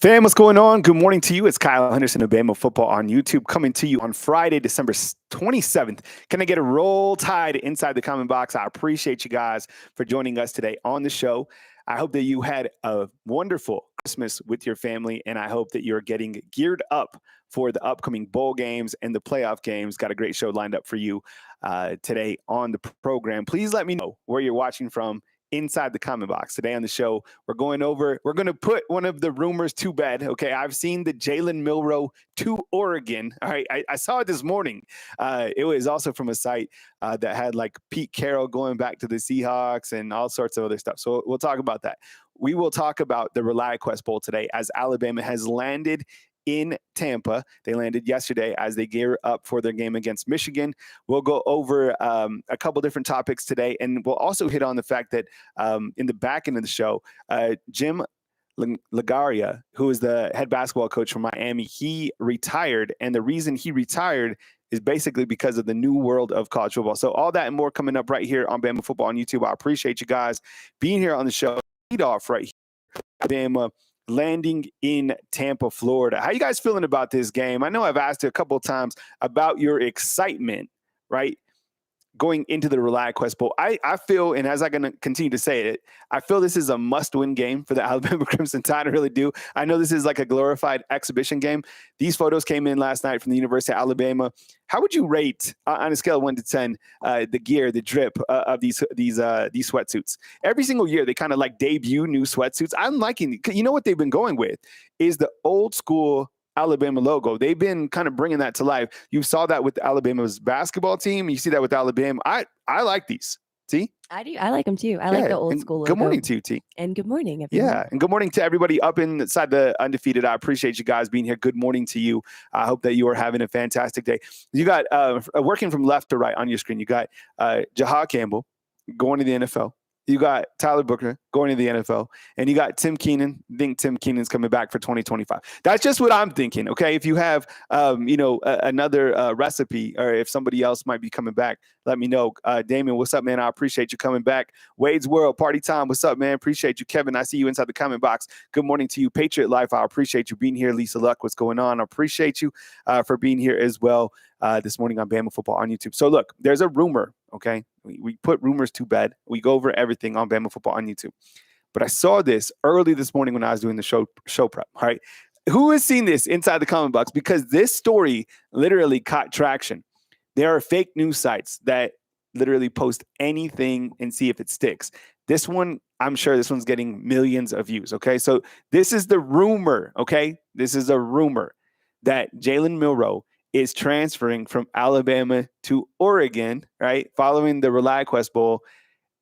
Fam, what's going on? Good morning to you. It's Kyle Henderson of Bama Football on YouTube, coming to you on Friday, December 27th. Can I get a roll tide inside the comment box? I appreciate you guys for joining us today on the show. I hope that you had a wonderful Christmas with your family, and I hope that you're getting geared up for the upcoming bowl games and the playoff games. Got a great show lined up for you today on the program. Please let me know where you're watching from inside the comment box. Today on the show, we're going to put one of the rumors to bed. Okay, I've seen the Jalen Milroe to Oregon. All right, I saw it this morning. It was also from a site that had like Pete Carroll going back to the Seahawks and all sorts of other stuff. So we'll talk about that. We will talk about the Reliaquest Bowl today as Alabama has landed in Tampa. They landed yesterday as they gear up for their game against Michigan. We'll go over a couple different topics today, and we'll also hit on the fact that in the back end of the show, Jim Lagaria, who is the head basketball coach for Miami, he retired, and the reason he retired is basically because of the new world of college football. So all that and more coming up right here on Bama Football on YouTube. I appreciate you guys being here on the show. Lead off right here, Bama landing in Tampa, Florida. How you guys feeling about this game? I know I've asked you a couple of times about your excitement, right, going into the Reliaquest Bowl. I feel, and as I'm going to continue to say it, I feel this is a must-win game for the Alabama Crimson Tide. I really do. I know this is like a glorified exhibition game. These photos came in last night from the University of Alabama. How would you rate, on a scale of 1 to 10, the gear, the drip of these sweatsuits? Every single year, they kind of like debut new sweatsuits. I'm liking, you know what they've been going with is the old school Alabama logo. They've been kind of bringing that to life. You saw that with Alabama's basketball team. You see that with Alabama. I like these. See? I do. I like them too. I like the old school logo. Good morning to you, T. And good morning, everyone. Yeah, and good morning to everybody up inside the Undefeated. I appreciate you guys being here. Good morning to you. I hope that you are having a fantastic day. You got, working from left to right on your screen, you got Jahad Campbell going to the NFL. You got Tyler Booker going to the NFL, and you got Tim Keenan. I think Tim Keenan's coming back for 2025. That's just what I'm thinking. Okay, if you have, another recipe, or if somebody else might be coming back, let me know. Damien, what's up, man? I appreciate you coming back. Wade's World Party Time, what's up, man? Appreciate you, Kevin. I see you inside the comment box. Good morning to you, Patriot Life. I appreciate you being here. Lisa Luck, what's going on? I appreciate you for being here as well this morning on Bama Football on YouTube. So look, there's a rumor. Okay, we put rumors to bed. We go over everything on Bama Football on YouTube. But I saw this early this morning when I was doing the show prep. All right, who has seen this inside the comment box? Because this story literally caught traction. There are fake news sites that literally post anything and see if it sticks. This one, I'm sure this one's getting millions of views. Okay, so this is the rumor. Okay, this is a rumor that Jalen Milroe is transferring from Alabama to Oregon, right, following the Reliaquest Bowl,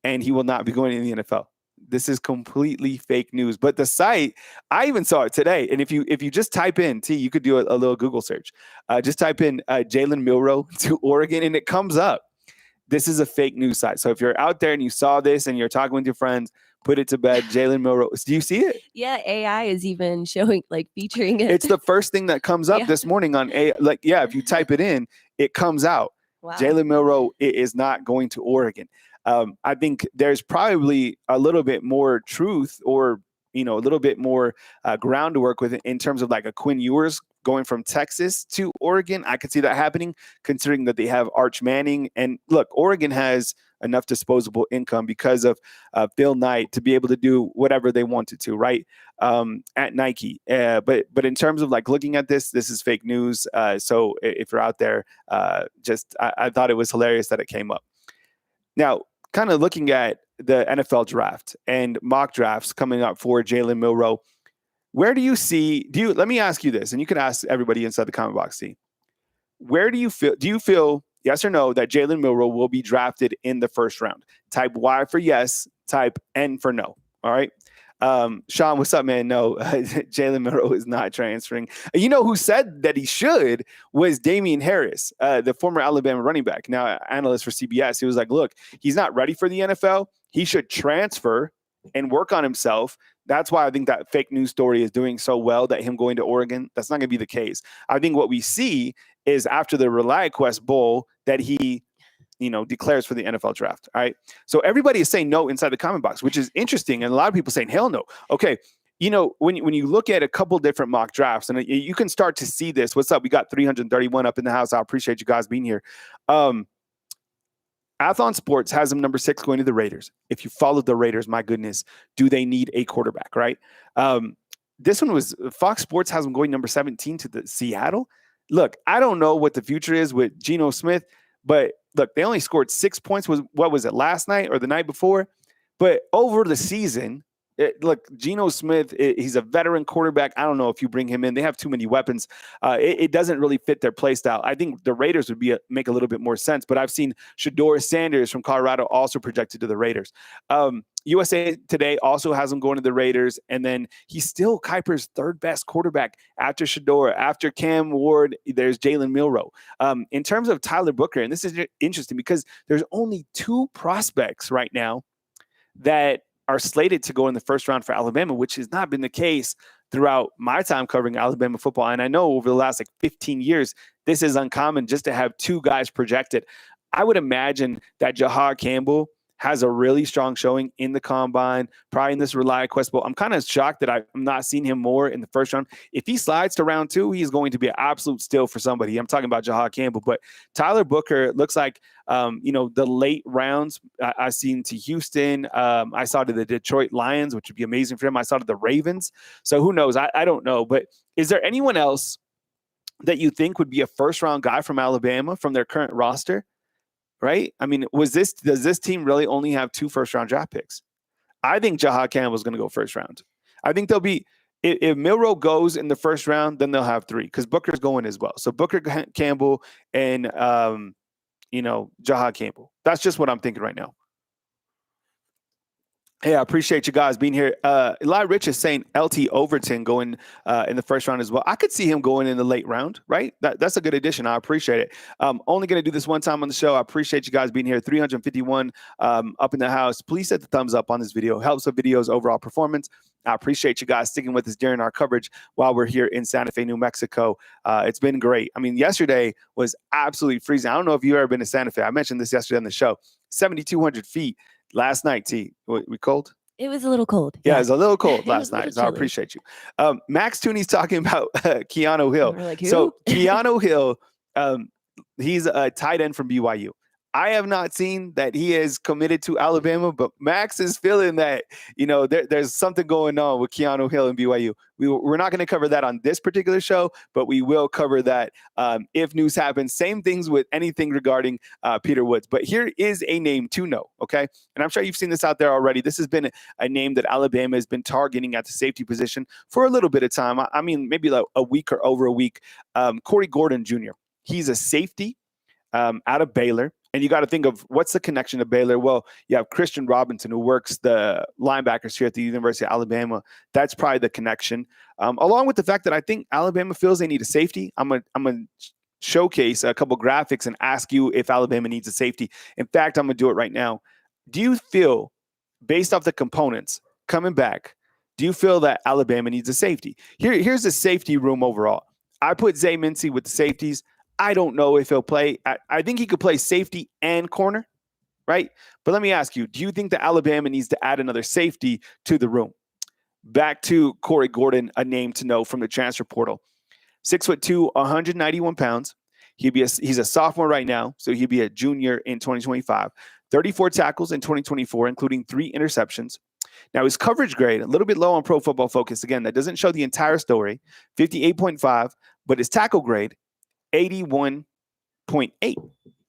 and he will not be going in the NFL. This is completely fake news. But the site, I even saw it today, and if you just type in, you could do a little Google search. Just type in Jalen Milroe to Oregon, and it comes up. This is a fake news site. So if you're out there and you saw this and you're talking with your friends, put it to bed. Jalen Milroe. Do you see it? Yeah, AI is even showing, featuring it. It's the first thing that comes up this morning on AI. If you type it in, it comes out. Wow. Jalen Milroe is not going to Oregon. I think there's probably a little bit more truth, or a little bit more groundwork with it in terms of like a Quinn Ewers going from Texas to Oregon. I could see that happening, considering that they have Arch Manning. And look, Oregon has enough disposable income because of Phil Knight to be able to do whatever they wanted to, right, at Nike. But in terms of like looking at this is fake news. So if you're out there, I thought it was hilarious that it came up. Now, kind of looking at the NFL draft and mock drafts coming up for Jalen Milroe, where do you see, let me ask you this, and you can ask everybody inside the comment box, where do you feel, yes or no, that Jalen Milroe will be drafted in the first round? Type Y for yes, type N for no. All right. Sean, what's up, man? No, Jalen Milroe is not transferring. You know who said that he should was Damian Harris, the former Alabama running back, now analyst for CBS. He was like, look, he's not ready for the NFL. He should transfer and work on himself. That's why I think that fake news story is doing so well, that him going to Oregon, that's not going to be the case. I think what we see is after the Reliaquest Bowl that he declares for the NFL draft. All right. So everybody is saying no inside the comment box, which is interesting. And a lot of people saying, hell no. Okay. when you look at a couple different mock drafts, and you can start to see this. What's up? We got 331 up in the house. I appreciate you guys being here. Athlon Sports has them number 6 going to the Raiders. If you follow the Raiders, my goodness, do they need a quarterback, right? This one was Fox Sports has them going number 17 to the Seattle. Look, I don't know what the future is with Geno Smith, but look, they only scored 6 points. What was it, last night or the night before? But over the season, look, Geno Smith, he's a veteran quarterback. I don't know if you bring him in. They have too many weapons. It doesn't really fit their play style. I think the Raiders would make a little bit more sense, but I've seen Shedeur Sanders from Colorado also projected to the Raiders. USA Today also has him going to the Raiders, and then he's still Kuiper's third best quarterback after Shedeur. After Cam Ward, there's Jalen Milroe. In terms of Tyler Booker, and this is interesting because there's only 2 prospects right now that are slated to go in the first round for Alabama, which has not been the case throughout my time covering Alabama football. And I know over the last 15 years, this is uncommon just to have 2 guys projected. I would imagine that Jahad Campbell has a really strong showing in the combine, probably in this Reliaquest Bowl. I'm kind of shocked that I'm not seeing him more in the first round. If he slides to round 2, he's going to be an absolute steal for somebody. I'm talking about Jahad Campbell, but Tyler Booker looks like, the late rounds I've seen to Houston. I saw to the Detroit Lions, which would be amazing for him. I saw to the Ravens. So who knows? I don't know. But is there anyone else that you think would be a first round guy from Alabama from their current roster? Right? I mean, does this team really only have 2 first-round draft picks? I think Jahad Campbell is going to go first round. I think they'll be if Milroe goes in the first round, then they'll have 3 because Booker's going as well. So Booker, Campbell, and Jahad Campbell. That's just what I'm thinking right now. Hey, I appreciate you guys being here. Eli Rich is saying LT Overton going in the first round as well. I could see him going in the late round, right? That's a good addition. I appreciate it. Only going to do this one time on the show. I appreciate you guys being here. 351 up in the house. Please hit the thumbs up on this video. Helps the video's overall performance. I appreciate you guys sticking with us during our coverage while we're here in Santa Fe, New Mexico. It's been great. I mean, yesterday was absolutely freezing. I don't know if you've ever been to Santa Fe. I mentioned this yesterday on the show. 7,200 feet. Last night, T, we cold? It was a little cold. Yeah, it was a little cold last night, so I appreciate you. Max Tooney's talking about Keanu Hill. Like, who? So Keanu Hill, he's a tight end from BYU. I have not seen that he is committed to Alabama, but Max is feeling that, there's something going on with Keanu Hill and BYU. We're not going to cover that on this particular show, but we will cover that if news happens. Same things with anything regarding Peter Woods. But here is a name to know, okay? And I'm sure you've seen this out there already. This has been a name that Alabama has been targeting at the safety position for a little bit of time. I mean, maybe like a week or over a week. Corey Gordon Jr. He's a safety out of Baylor. And you got to think of what's the connection to Baylor. Well, you have Christian Robinson, who works the linebackers here at the University of Alabama. That's probably the connection. Along with the fact that I think Alabama feels they need a safety. I'm gonna showcase a couple graphics and ask you if Alabama needs a safety. In fact, I'm gonna do it right now. Do you feel, based off the components coming back, do you feel that Alabama needs a safety? Here's the safety room overall. I put Zay Mincy with the safeties. I don't know if he'll play. I think he could play safety and corner, right? But let me ask you, do you think that Alabama needs to add another safety to the room? Back to Corey Gordon, a name to know from the transfer portal. 6'2", 191 pounds. He's a sophomore right now, so he'll be a junior in 2025. 34 tackles in 2024, including 3 interceptions. Now, his coverage grade, a little bit low on Pro Football Focus. Again, that doesn't show the entire story, 58.5, but his tackle grade, 81.8.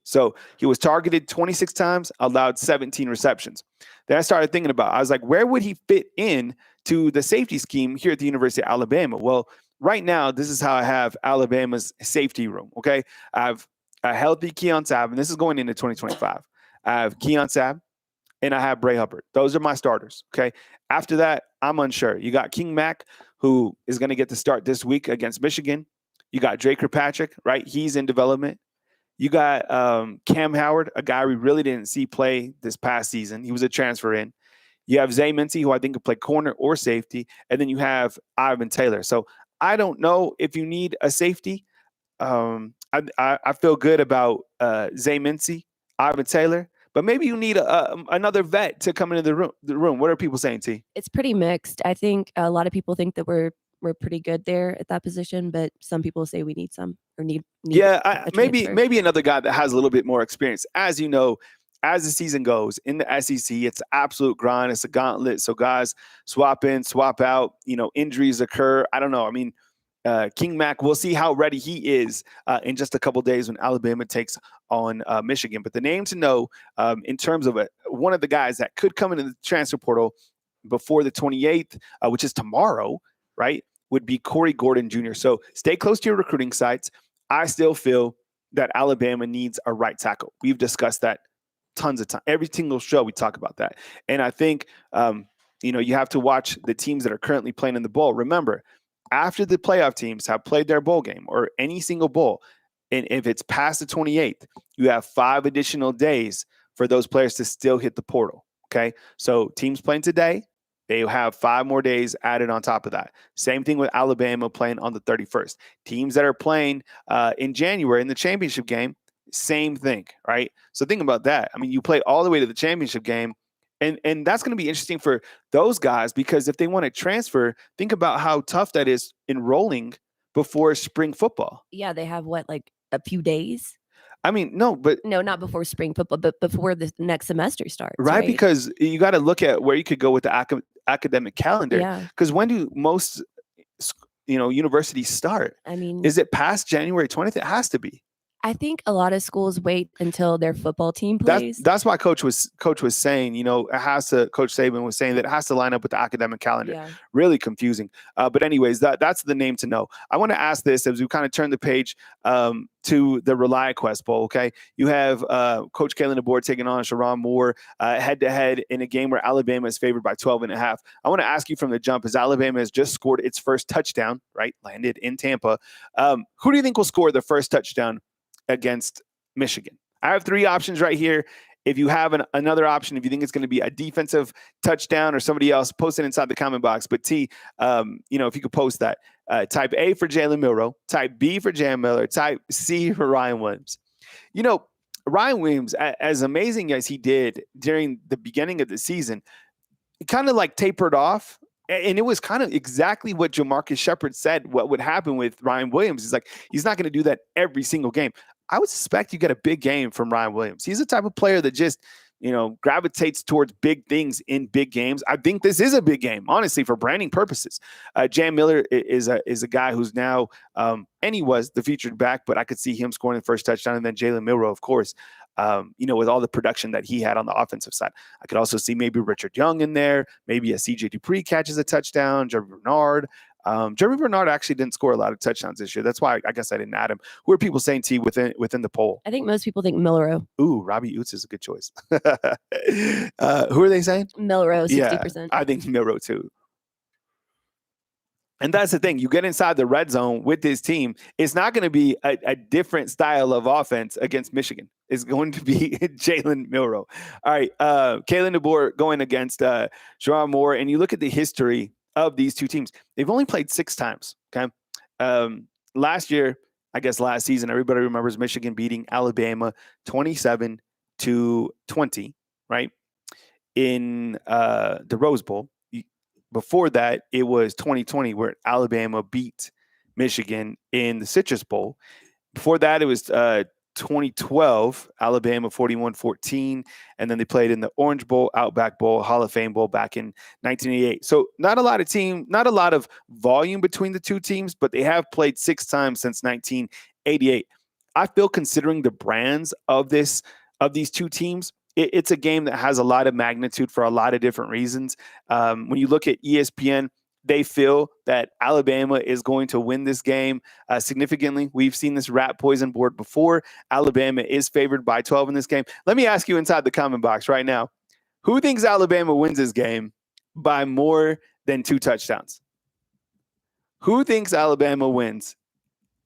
So he was targeted 26 times, allowed 17 receptions. Then I started thinking I was like, where would he fit in to the safety scheme here at the University of Alabama? Well, right now, this is how I have Alabama's safety room, okay? I have a healthy Keon Sabb, and this is going into 2025. I have Keon Sabb, and I have Bray Hubbard. Those are my starters, okay? After that, I'm unsure. You got King Mack, who is going to get to start this week against Michigan. You got Drake Kirkpatrick, right? He's in development. You got Cam Howard, a guy we really didn't see play this past season. He was a transfer in. You have Zay Mincy, who I think could play corner or safety. And then you have Ivan Taylor. So I don't know if you need a safety. I feel good about Zay Mincy, Ivan Taylor. but maybe you need another vet to come into the room. What are people saying, T? It's pretty mixed. I think a lot of people think that we're pretty good there at that position, but some people say we need some or need a transfer. Maybe another guy that has a little bit more experience. As you know, as the season goes in the SEC, it's absolute grind. It's a gauntlet. So guys swap in, swap out. Injuries occur. I don't know. I mean, King Mac, we'll see how ready he is in just a couple days when Alabama takes on Michigan. But the name to know in terms of one of the guys that could come into the transfer portal before the 28th, which is tomorrow, right, would be Corey Gordon Jr. So stay close to your recruiting sites. I still feel that Alabama needs a right tackle. We've discussed that tons of time. Every single show we talk about that. And I think, you have to watch the teams that are currently playing in the bowl. Remember, after the playoff teams have played their bowl game or any single bowl, and if it's past the 28th, you have 5 additional days for those players to still hit the portal. Okay. So teams playing today, they have 5 more days added on top of that. Same thing with Alabama playing on the 31st. Teams that are playing in January in the championship game, same thing, right? So think about that. I mean, you play all the way to the championship game, and that's going to be interesting for those guys because if they want to transfer, think about how tough that is enrolling before spring football. Yeah, they have like a few days? I mean, no, not before spring football, but before the next semester starts. Right? Because you got to look at where you could go with the academic calendar. Yeah. Because when do most, universities start? I mean, is it past January 20th? It has to be. I think a lot of schools wait until their football team plays. That's why Coach was saying, it has to. Coach Saban was saying that it has to line up with the academic calendar. Yeah. Really confusing. But anyways, that's the name to know. I want to ask this as we kind of turn the page to the Reliaquest Bowl. Okay, you have Coach Kalen DeBoer taking on Sharon Moore head to head in a game where Alabama is favored by 12.5. I want to ask you from the jump, as Alabama has just scored its first touchdown, right? Landed in Tampa. Who do you think will score the first touchdown against Michigan? I have 3 options right here. If you have another option, if you think it's going to be a defensive touchdown or somebody else, post it inside the comment box. But T, if you could post that. Type A for Jalen Milroe, type B for Jan Miller, type C for Ryan Williams. Ryan Williams, as amazing as he did during the beginning of the season, it kind of like tapered off. And it was kind of exactly what Jamarcus Shepard said what would happen with Ryan Williams. He's like, he's not going to do that every single game. I would suspect you get a big game from Ryan Williams. He's the type of player that just, gravitates towards big things in big games. I think this is a big game, honestly, for branding purposes. Jan Miller is a guy who's now, and he was the featured back, but I could see him scoring the first touchdown. And then Jalen Milroe, of course, with all the production that he had on the offensive side. I could also see maybe Richard Young in there. Maybe a CJ Dupree catches a touchdown. Jeremy Bernard. Jeremy Bernard actually didn't score a lot of touchdowns this year. That's why I guess I didn't add him. Who are people saying, T, within the poll? I think most people think Milroe. Ooh, Robbie Oots is a good choice. Who are they saying? Milroe, 60%. Yeah, I think Milroe too. And that's the thing. You get inside the red zone with this team, it's not going to be a different style of offense against Michigan. It's going to be Jalen Milroe. All right, Kalen DeBoer going against Sharon Moore. And you look at the history of these two teams. They've only played 6 times, okay? Last year, I guess last season, everybody remembers Michigan beating Alabama 27-20, right? In the Rose Bowl. Before that, it was 2020 where Alabama beat Michigan in the Citrus Bowl. Before that, it was 2012, Alabama 41-14, and then they played in the Orange Bowl, Outback Bowl, Hall of Fame Bowl back in 1988. So not a lot of volume between the two teams, but they have played 6 times since 1988. I feel, considering the brands of these two teams, it's a game that has a lot of magnitude for a lot of different reasons. When you look at ESPN, they feel that Alabama is going to win this game significantly. We've seen this rat poison board before. Alabama is favored by 12 in this game. Let me ask you inside the comment box right now, who thinks Alabama wins this game by more than 2 touchdowns? Who thinks Alabama wins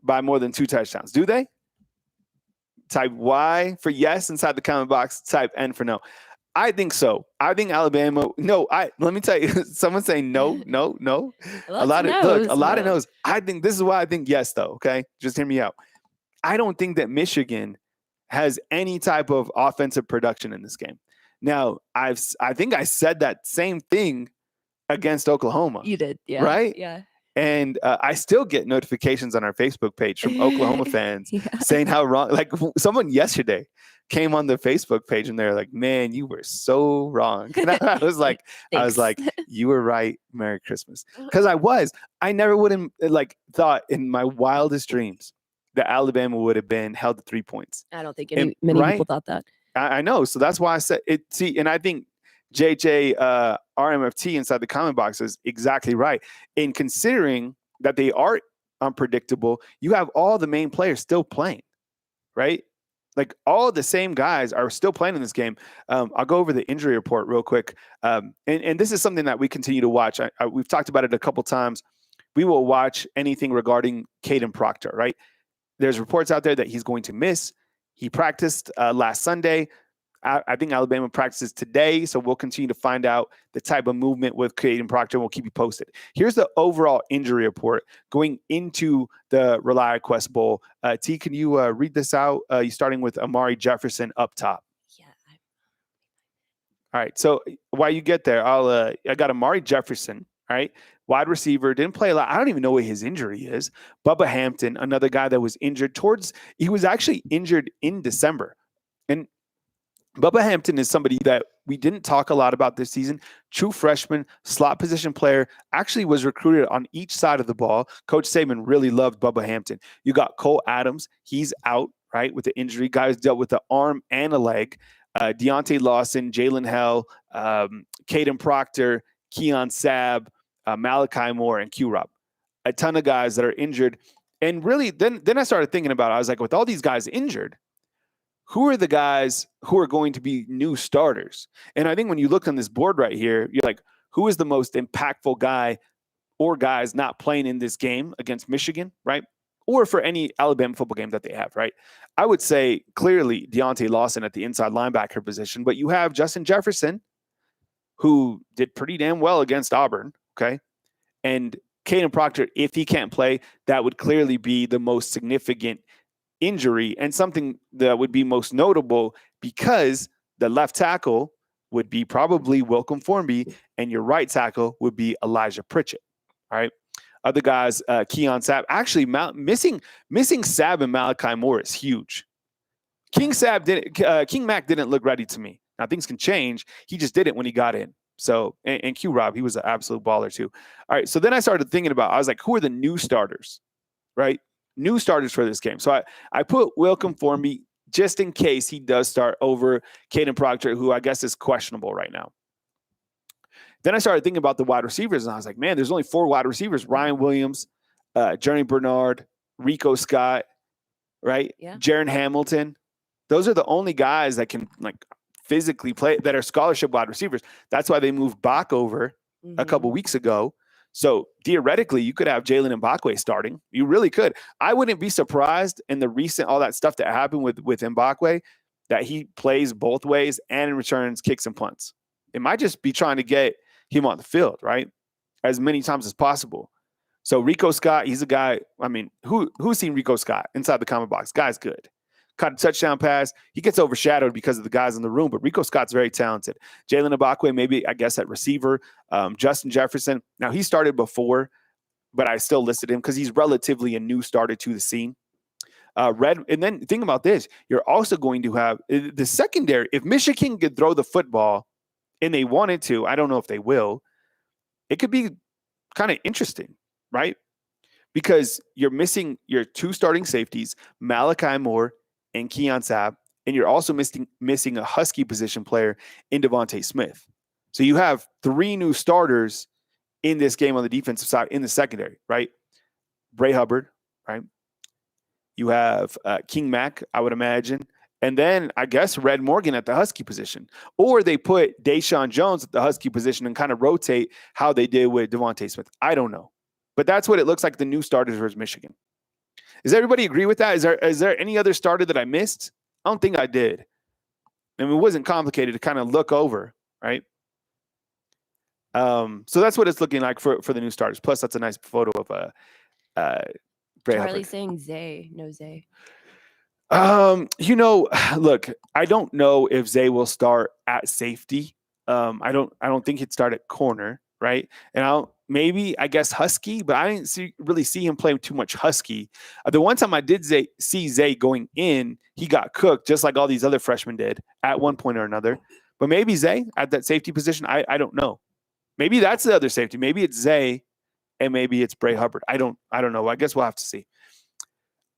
by more than 2 touchdowns? Do they? Type Y for yes inside the comment box. Type N for no. I think so. I think Alabama. No, let me tell you. Someone's saying no. A lot of no's. I think this is why I think yes, though. Okay, just hear me out. I don't think that Michigan has any type of offensive production in this game. Now, I think I said that same thing against Oklahoma. You did, yeah. Right? Yeah. And I still get notifications on our Facebook page from Oklahoma fans saying how wrong. Like someone yesterday came on the Facebook page and they're like, "Man, you were so wrong." And I was like, "You were right. Merry Christmas." Because I never would have thought in my wildest dreams that Alabama would have been held to 3 points. I don't think many people thought that. I know. So that's why I said it. See, and I think JJ RMFT inside the comment box is exactly right. In considering that they are unpredictable, you have all the main players still playing, right? Like all the same guys are still playing in this game. I'll go over the injury report real quick. And this is something that we continue to watch. We've talked about it a couple times. We will watch anything regarding Caden Proctor, right? There's reports out there that he's going to miss. He practiced last Sunday. I think Alabama practices today, so we'll continue to find out the type of movement with Caden Proctor, and we'll keep you posted. Here's the overall injury report going into the Reliaquest Bowl. T, can you read this out? You starting with Amari Jefferson up top. Yeah. All right, so while you get there, I got Amari Jefferson, all right? Wide receiver, didn't play a lot. I don't even know what his injury is. Bubba Hampton, another guy that was injured he was actually injured in December. And Bubba Hampton is somebody that we didn't talk a lot about this season. True freshman, slot position player, actually was recruited on each side of the ball. Coach Saban really loved Bubba Hampton. You got Cole Adams. He's out, right, with the injury. Guys dealt with the arm and a leg. Deontay Lawson, Jalen Hell, Caden Proctor, Keon Sabb, Malachi Moore, and Q-Rob. A ton of guys that are injured. And really, then I started thinking about it. I was like, with all these guys injured, who are the guys who are going to be new starters? And I think when you look on this board right here, you're like, who is the most impactful guy or guys not playing in this game against Michigan, right? Or for any Alabama football game that they have, right? I would say clearly Deontay Lawson at the inside linebacker position, but you have Justin Jefferson, who did pretty damn well against Auburn, okay? And Caden Proctor, if he can't play, that would clearly be the most significant injury and something that would be most notable because the left tackle would be probably Welcome Formby and your right tackle would be Elijah Pritchett. All right. Other guys, Keon Sabb, actually missing Sabb and Malachi Moore is huge. King Mack didn't look ready to me. Now things can change. He just didn't when he got in. So, and Q-Rob, he was an absolute baller too. All right. So then I started thinking I was like, who are the new starters, right? New starters for this game. So I put Welcome Formby just in case he does start over Caden Proctor, who I guess is questionable right now. Then I started thinking about the wide receivers, and I was like, man, there's only 4 wide receivers. Ryan Williams, Journey Bernard, Rico Scott, right? Yeah. Jaron Hamilton. Those are the only guys that can physically play that are scholarship wide receivers. That's why they moved Bach over a couple weeks ago. So theoretically, you could have Jalen Mbakwe starting. You really could. I wouldn't be surprised in the recent all that stuff that happened with Mbakwe that he plays both ways and returns kicks and punts. It might just be trying to get him on the field, right, as many times as possible. So Rico Scott, he's a guy. I mean, who's seen Rico Scott inside the comment box? Guy's good. Caught a touchdown pass. He gets overshadowed because of the guys in the room, but Rico Scott's very talented. Jalen Mbakwe, maybe, I guess, at receiver. Justin Jefferson. Now, he started before, but I still listed him because he's relatively a new starter to the scene. And then think about this. You're also going to have the secondary. If Michigan could throw the football and they wanted to, I don't know if they will, it could be kind of interesting, right? Because you're missing your 2 starting safeties, Malachi Moore and Keon Sabb, and you're also missing a Husky position player in Devontae Smith. So you have 3 new starters in this game on the defensive side in the secondary, right? Bray Hubbard, right? You have King Mack, I would imagine. And then I guess Red Morgan at the Husky position. Or they put Deshaun Jones at the Husky position and kind of rotate how they did with Devontae Smith. I don't know. But that's what it looks like the new starters versus Michigan. Does everybody agree with that? Is there any other starter that I missed? I don't think I did. I mean, it wasn't complicated to kind of look over, right? So that's what it's looking like for the new starters. Plus, that's a nice photo of Bray Charlie Hubbard. saying Zay, no Zay. Look, I don't know if Zay will start at safety. I don't think he'd start at corner, right? And I guess Husky, but I didn't really see him play too much Husky. The one time I did see Zay going in, he got cooked just like all these other freshmen did at one point or another. But maybe Zay at that safety position, I don't know. Maybe that's the other safety. Maybe it's Zay and maybe it's Bray Hubbard. I don't know. I guess we'll have to see.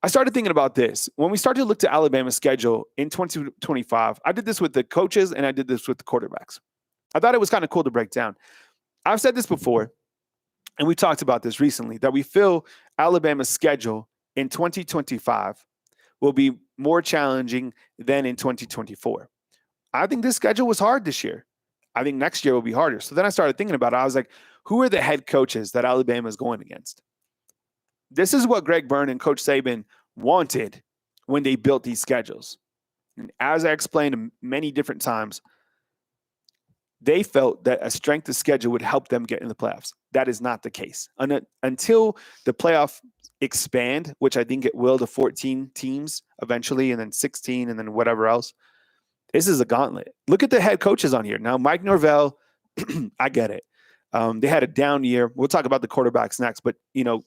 I started thinking about this. When we started to look to Alabama's schedule in 2025, I did this with the coaches and I did this with the quarterbacks. I thought it was kind of cool to break down. I've said this before, and we talked about this recently, that we feel Alabama's schedule in 2025 will be more challenging than in 2024. I think this schedule was hard this year. I think next year will be harder. So then I started thinking about it. I was like, who are the head coaches that Alabama is going against? This is what Greg Byrne and Coach Saban wanted when they built these schedules. And as I explained many different times, they felt that a strength of schedule would help them get in the playoffs. That is not the case. Until the playoff expand, which I think it will, to 14 teams eventually, and then 16, and then whatever else, this is a gauntlet. Look at the head coaches on here. Now, Mike Norvell, I get it. They had a down year. We'll talk about the quarterbacks next, but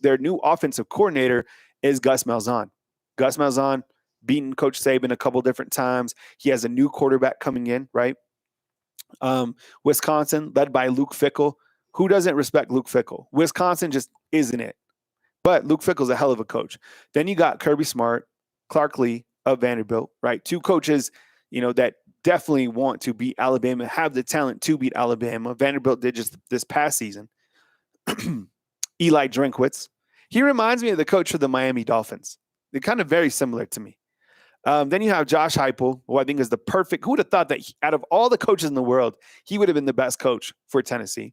their new offensive coordinator is Gus Malzahn. Gus Malzahn beaten Coach Saban a couple different times. He has a new quarterback coming in, right? Wisconsin, led by Luke Fickell. Who doesn't respect Luke Fickell? Wisconsin just isn't it. But Luke Fickell's a hell of a coach. Then you got Kirby Smart, Clark Lee of Vanderbilt, right? Two coaches, that definitely want to beat Alabama, have the talent to beat Alabama. Vanderbilt did just this past season. Eli Drinkwitz. He reminds me of the coach for the Miami Dolphins. They're kind of very similar to me. Then you have Josh Heupel, who I think is the perfect. Who would have thought that out of all the coaches in the world, he would have been the best coach for Tennessee?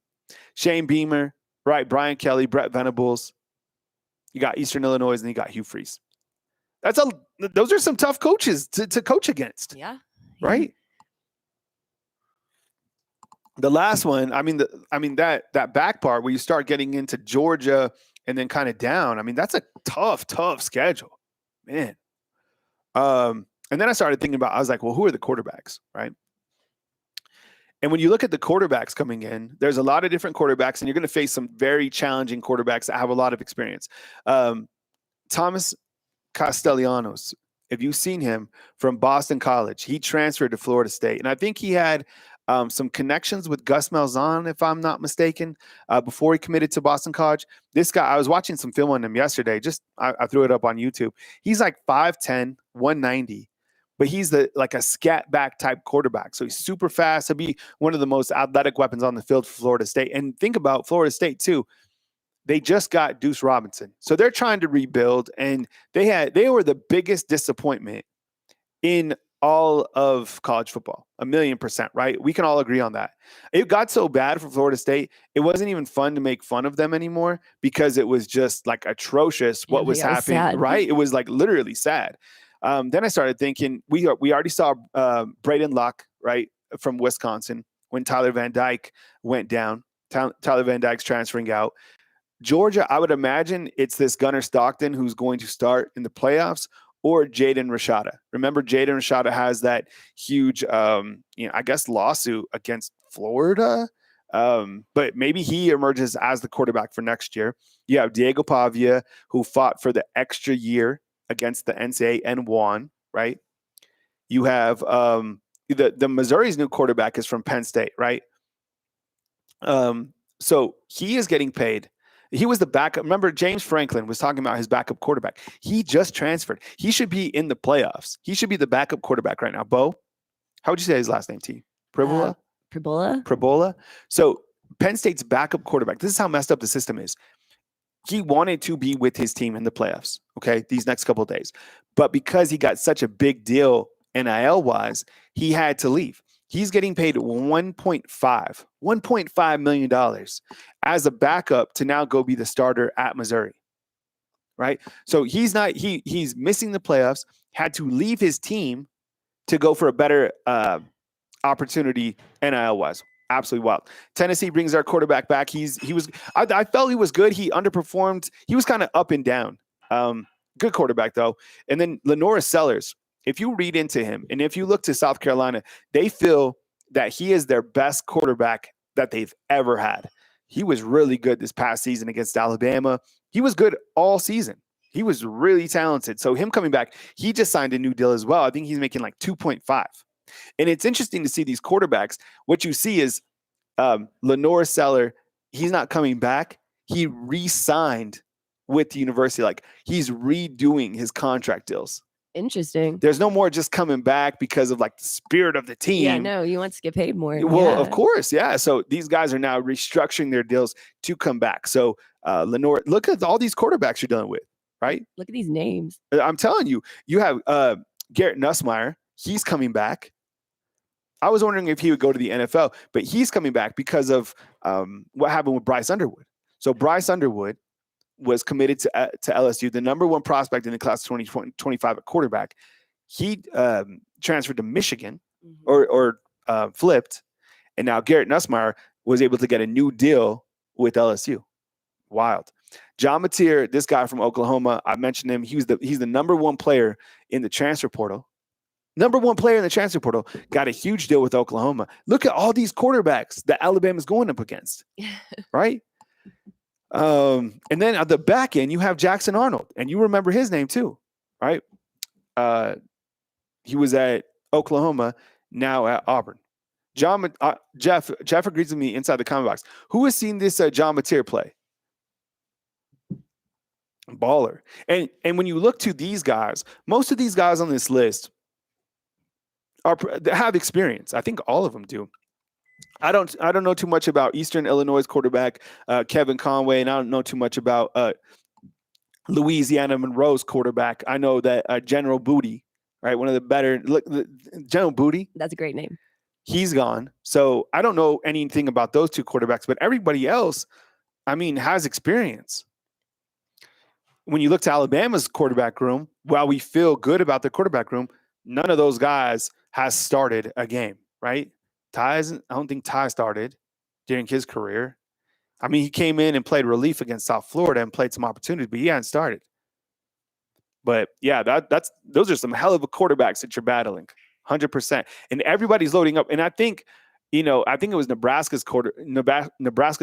Shane Beamer, right? Brian Kelly, Brett Venables. You got Eastern Illinois, and you got Hugh Freeze. Those are some tough coaches to coach against. Yeah. Right. The last one, that back part where you start getting into Georgia and then kind of down. That's a tough schedule, man. And then I started thinking about, I was like, well, who are the quarterbacks, right? And when you look at the quarterbacks coming in, there's a lot of different quarterbacks, and you're going to face some very challenging quarterbacks that have a lot of experience. Thomas Castellanos, if you've seen him from Boston College, he transferred to Florida State. And I think he had some connections with Gus Malzahn, if I'm not mistaken, before he committed to Boston College. This guy, I was watching some film on him yesterday. I threw it up on YouTube. He's like 5'10", 190, but he's like a scat back type quarterback. So he's super fast. He'll be one of the most athletic weapons on the field for Florida State. And think about Florida State too. They just got Deuce Robinson. So they're trying to rebuild, and they were the biggest disappointment in all of college football, 1,000,000%, right? We can all agree on that. It got so bad for Florida State, it wasn't even fun to make fun of them anymore because it was just like atrocious what was happening, right? It was like literally sad. Then I started thinking, we already saw Braden Luck, right, from Wisconsin when Tyler Van Dyke went down. Tyler Van Dyke's transferring out. Georgia, I would imagine it's this Gunnar Stockton who's going to start in the playoffs, or Jaden Rashada. Remember, Jaden Rashada has that huge, I guess, lawsuit against Florida. But maybe he emerges as the quarterback for next year. You have Diego Pavia, who fought for the extra year against the NCAA and won, right? You have the Missouri's new quarterback is from Penn State, right? So he is getting paid. He was the backup. Remember, James Franklin was talking about his backup quarterback. He just transferred. He should be in the playoffs. He should be the backup quarterback right now. Bo, how would you say his last name, T? Pribola? Pribola. So Penn State's backup quarterback. This is how messed up the system is. He wanted to be with his team in the playoffs, okay, these next couple of days. But because he got such a big deal NIL-wise, he had to leave. He's getting paid $1.5 million as a backup to now go be the starter at Missouri, right? So he's missing the playoffs, had to leave his team to go for a better opportunity NIL-wise. Absolutely wild. Tennessee brings their quarterback back. I felt he was good. He underperformed. He was kind of up and down. Good quarterback though. And then Lenora Sellers. if you read into him and if you look to South Carolina, they feel that he is their best quarterback that they've ever had. He was really good this past season against Alabama. He was good all season. He was really talented. So him coming back, he just signed a new deal as well. I think he's making like 2.5. And it's interesting to see these quarterbacks. What you see is Lenore Seller, he's not coming back. He re-signed with the university. Like he's redoing his contract deals. Interesting. There's no more just coming back because of like the spirit of the team. Yeah, no, he wants to get paid more. Well, of course, yeah. So these guys are now restructuring their deals to come back. So Lenore, look at all these quarterbacks you're dealing with, right? Look at these names. I'm telling you, you have Garrett Nussmeier. He's coming back. I was wondering if he would go to the NFL, but he's coming back because of what happened with Bryce Underwood. So Bryce Underwood was committed to LSU, the number one prospect in the class of 2025 at quarterback. He transferred to Michigan or flipped, and now Garrett Nussmeier was able to get a new deal with LSU. Wild. John Mateer, this guy from Oklahoma, I mentioned him. He's the number one player in the transfer portal. Number one player in the transfer portal, got a huge deal with Oklahoma. Look at all these quarterbacks that Alabama's going up against, right? And then at the back end, you have Jackson Arnold, and you remember his name too, right? He was at Oklahoma, now at Auburn. Jeff agrees with me inside the comment box. Who has seen this John Mateer play? Baller. And when you look to these guys, most of these guys on this list have experience. I think all of them do. I don't know too much about Eastern Illinois quarterback Kevin Conway, and I don't know too much about Louisiana Monroe's quarterback. I know that General Booty, right, one of the better General Booty. That's a great name. He's gone, so I don't know anything about those two quarterbacks. But everybody else, I mean, has experience. When you look to Alabama's quarterback room, while we feel good about the quarterback room, none of those guys has started a game, right? I don't think Ty started during his career. I mean, he came in and played relief against South Florida and played some opportunities, but he hadn't started. But yeah, those are some hell of a quarterbacks that you're battling, 100%. And everybody's loading up. And I think it was Nebraska's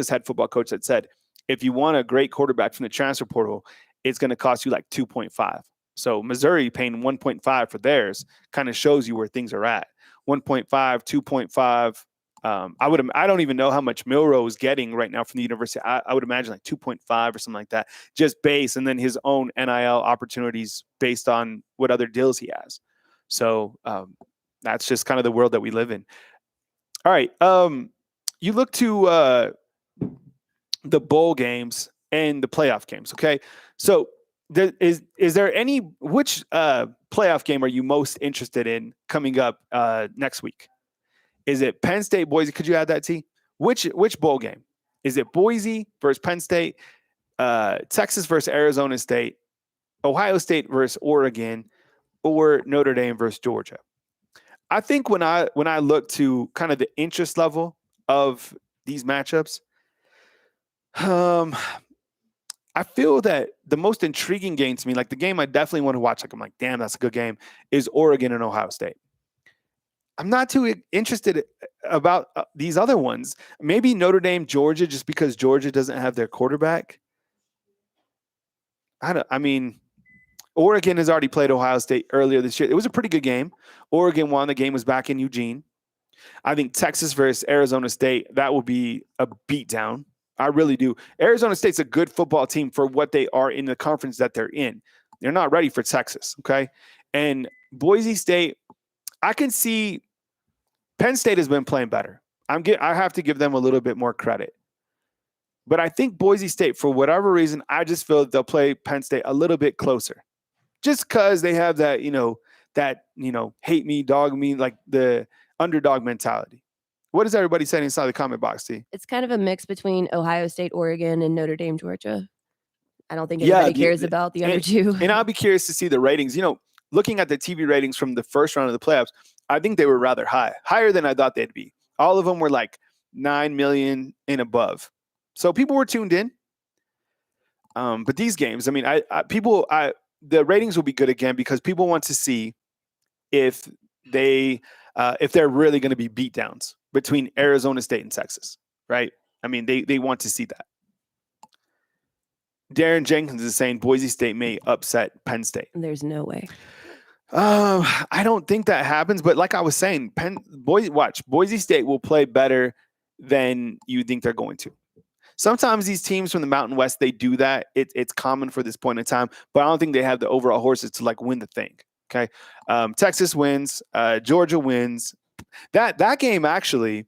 head football coach that said, if you want a great quarterback from the transfer portal, it's going to cost you like 2.5. So Missouri paying 1.5 for theirs kind of shows you where things are at. 1.5, 2.5. I don't even know how much Milroe is getting right now from the university. I would imagine like 2.5 or something like that, just base, and then his own NIL opportunities based on what other deals he has. So that's just kind of the world that we live in. All right. You look to the bowl games and the playoff games. Okay. So is there which playoff game are you most interested in coming up next week? Is it Penn State, Boise? Could you add that, T? Which bowl game? Is it Boise versus Penn State, Texas versus Arizona State, Ohio State versus Oregon, or Notre Dame versus Georgia? I think when I look to kind of the interest level of these matchups, I feel that the most intriguing game to me, like the game I definitely want to watch, like I'm like, damn, that's a good game, is Oregon and Ohio State. I'm not too interested about these other ones. Maybe Notre Dame, Georgia, just because Georgia doesn't have their quarterback. Oregon has already played Ohio State earlier this year. It was a pretty good game. Oregon won. The game was back in Eugene. I think Texas versus Arizona State, that will be a beatdown. I really do. Arizona State's a good football team for what they are in the conference that they're in. They're not ready for Texas, okay? And Boise State, I can see Penn State has been playing better. I have to give them a little bit more credit. But I think Boise State, for whatever reason, I just feel that they'll play Penn State a little bit closer. Just because they have that, hate me, dog me, like the underdog mentality. What is everybody saying inside the comment box, T? It's kind of a mix between Ohio State, Oregon, and Notre Dame, Georgia. I don't think anybody cares about the other two. And I'll be curious to see the ratings. Looking at the TV ratings from the first round of the playoffs, I think they were rather high, higher than I thought they'd be. All of them were like 9 million and above. So people were tuned in. But these games, the ratings will be good again because people want to see if they're really going to be beatdowns between Arizona State and Texas, right? I mean, they want to see that. Darren Jenkins is saying Boise State may upset Penn State. There's no way. I don't think that happens, but like I was saying, Boise State will play better than you think they're going to. Sometimes these teams from the Mountain West, they do that. It's common for this point in time, but I don't think they have the overall horses to like win the thing. Okay, Texas wins, Georgia wins. That game actually,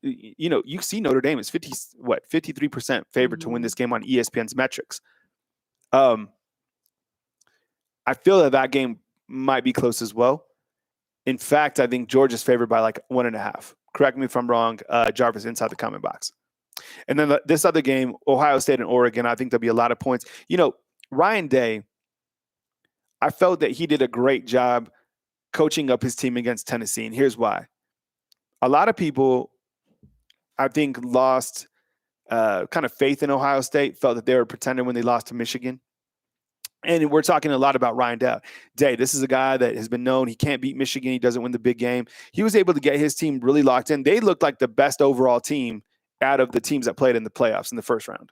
you see Notre Dame is 53% favorite to win this game on ESPN's metrics. I feel that game might be close as well. In fact, I think Georgia's favored by like 1.5. Correct me if I'm wrong, Jarvis, inside the comment box. And then this other game, Ohio State and Oregon, I think there'll be a lot of points. Ryan Day, I felt that he did a great job coaching up his team against Tennessee, and here's why. A lot of people, I think, lost kind of faith in Ohio State, felt that they were pretending when they lost to Michigan. And we're talking a lot about Ryan Day. This is a guy that has been known. He can't beat Michigan. He doesn't win the big game. He was able to get his team really locked in. They looked like the best overall team out of the teams that played in the playoffs in the first round.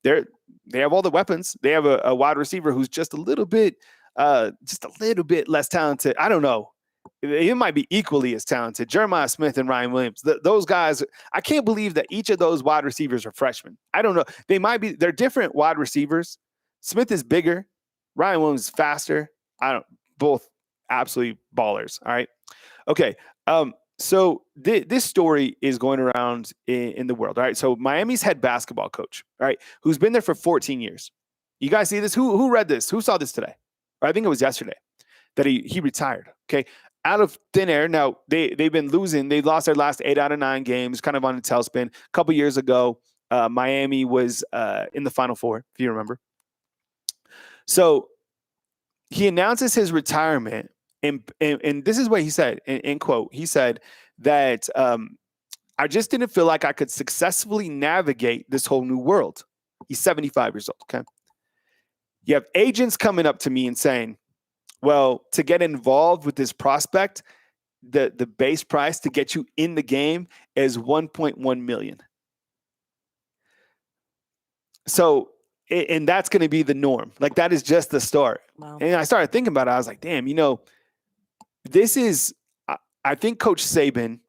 They have all the weapons. They have a wide receiver who's just a little bit less talented. I don't know. He might be equally as talented. Jeremiah Smith and Ryan Williams. Those guys, I can't believe that each of those wide receivers are freshmen. I don't know. They're different wide receivers. Smith is bigger. Ryan Williams is faster. Both absolutely ballers. All right. Okay. So this story is going around in the world. All right. So Miami's head basketball coach, all right, who's been there for 14 years. You guys see this? Who read this? Who saw this today? Or I think it was yesterday that he retired. Okay. Out of thin air. Now they've been losing. They lost their last 8 out of 9 games, kind of on a tailspin. A couple years ago, Miami was in the Final Four, if you remember. So he announces his retirement, and this is what he said, in quote, he said that I just didn't feel like I could successfully navigate this whole new world. He's 75 years old, okay? You have agents coming up to me and saying, well, to get involved with this prospect, the base price to get you in the game is $1.1 million. So, and that's going to be the norm. Like, that is just the start. Wow. And I started thinking about it. I was like, damn, this is, I think Coach Saban,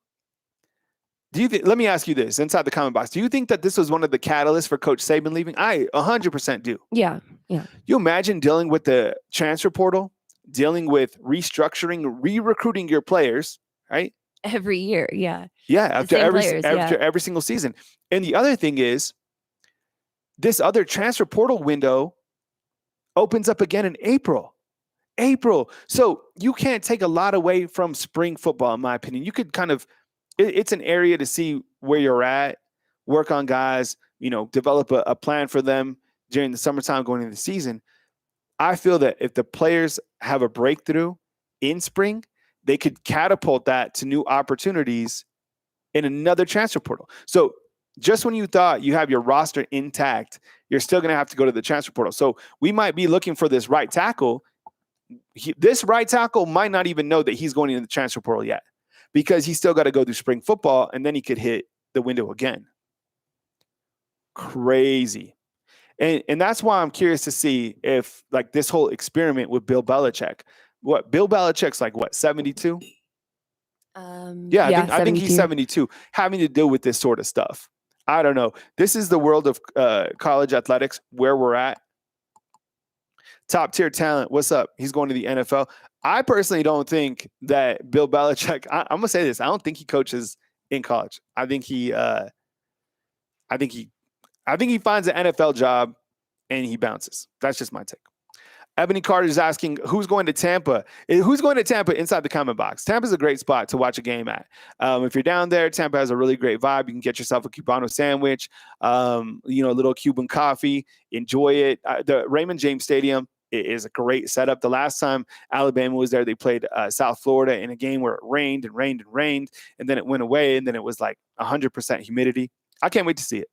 let me ask you this inside the comment box. Do you think that this was one of the catalysts for Coach Saban leaving? I 100% do. Yeah. You imagine dealing with the transfer portal, dealing with restructuring, re-recruiting your players, right? Every year. Yeah. Yeah. After every single season. And the other thing is, this other transfer portal window opens up again in April. So you can't take a lot away from spring football, in my opinion. You could kind of, it's an area to see where you're at, work on guys, develop a plan for them during the summertime going into the season. I feel that if the players have a breakthrough in spring, they could catapult that to new opportunities in another transfer portal. So just when you thought you have your roster intact, you're still going to have to go to the transfer portal. So we might be looking for this right tackle. This right tackle might not even know that he's going into the transfer portal yet, because he's still got to go through spring football, and then he could hit the window again. Crazy. And that's why I'm curious to see if, like, this whole experiment with Bill Belichick, Bill Belichick's like, 72? I think he's 72, having to deal with this sort of stuff. I don't know. This is the world of college athletics, where we're at. Top tier talent. What's up? He's going to the NFL. I personally don't think that Bill Belichick, I'm going to say this. I don't think he coaches in college. I think he finds an NFL job and he bounces. That's just my take. Ebony Carter is asking, who's going to Tampa? Who's going to Tampa inside the comment box? Tampa's a great spot to watch a game at. If you're down there, Tampa has a really great vibe. You can get yourself a Cubano sandwich, a little Cuban coffee. Enjoy it. The Raymond James Stadium is a great setup. The last time Alabama was there, they played South Florida in a game where it rained, and then it went away, and then it was like 100% humidity. I can't wait to see it.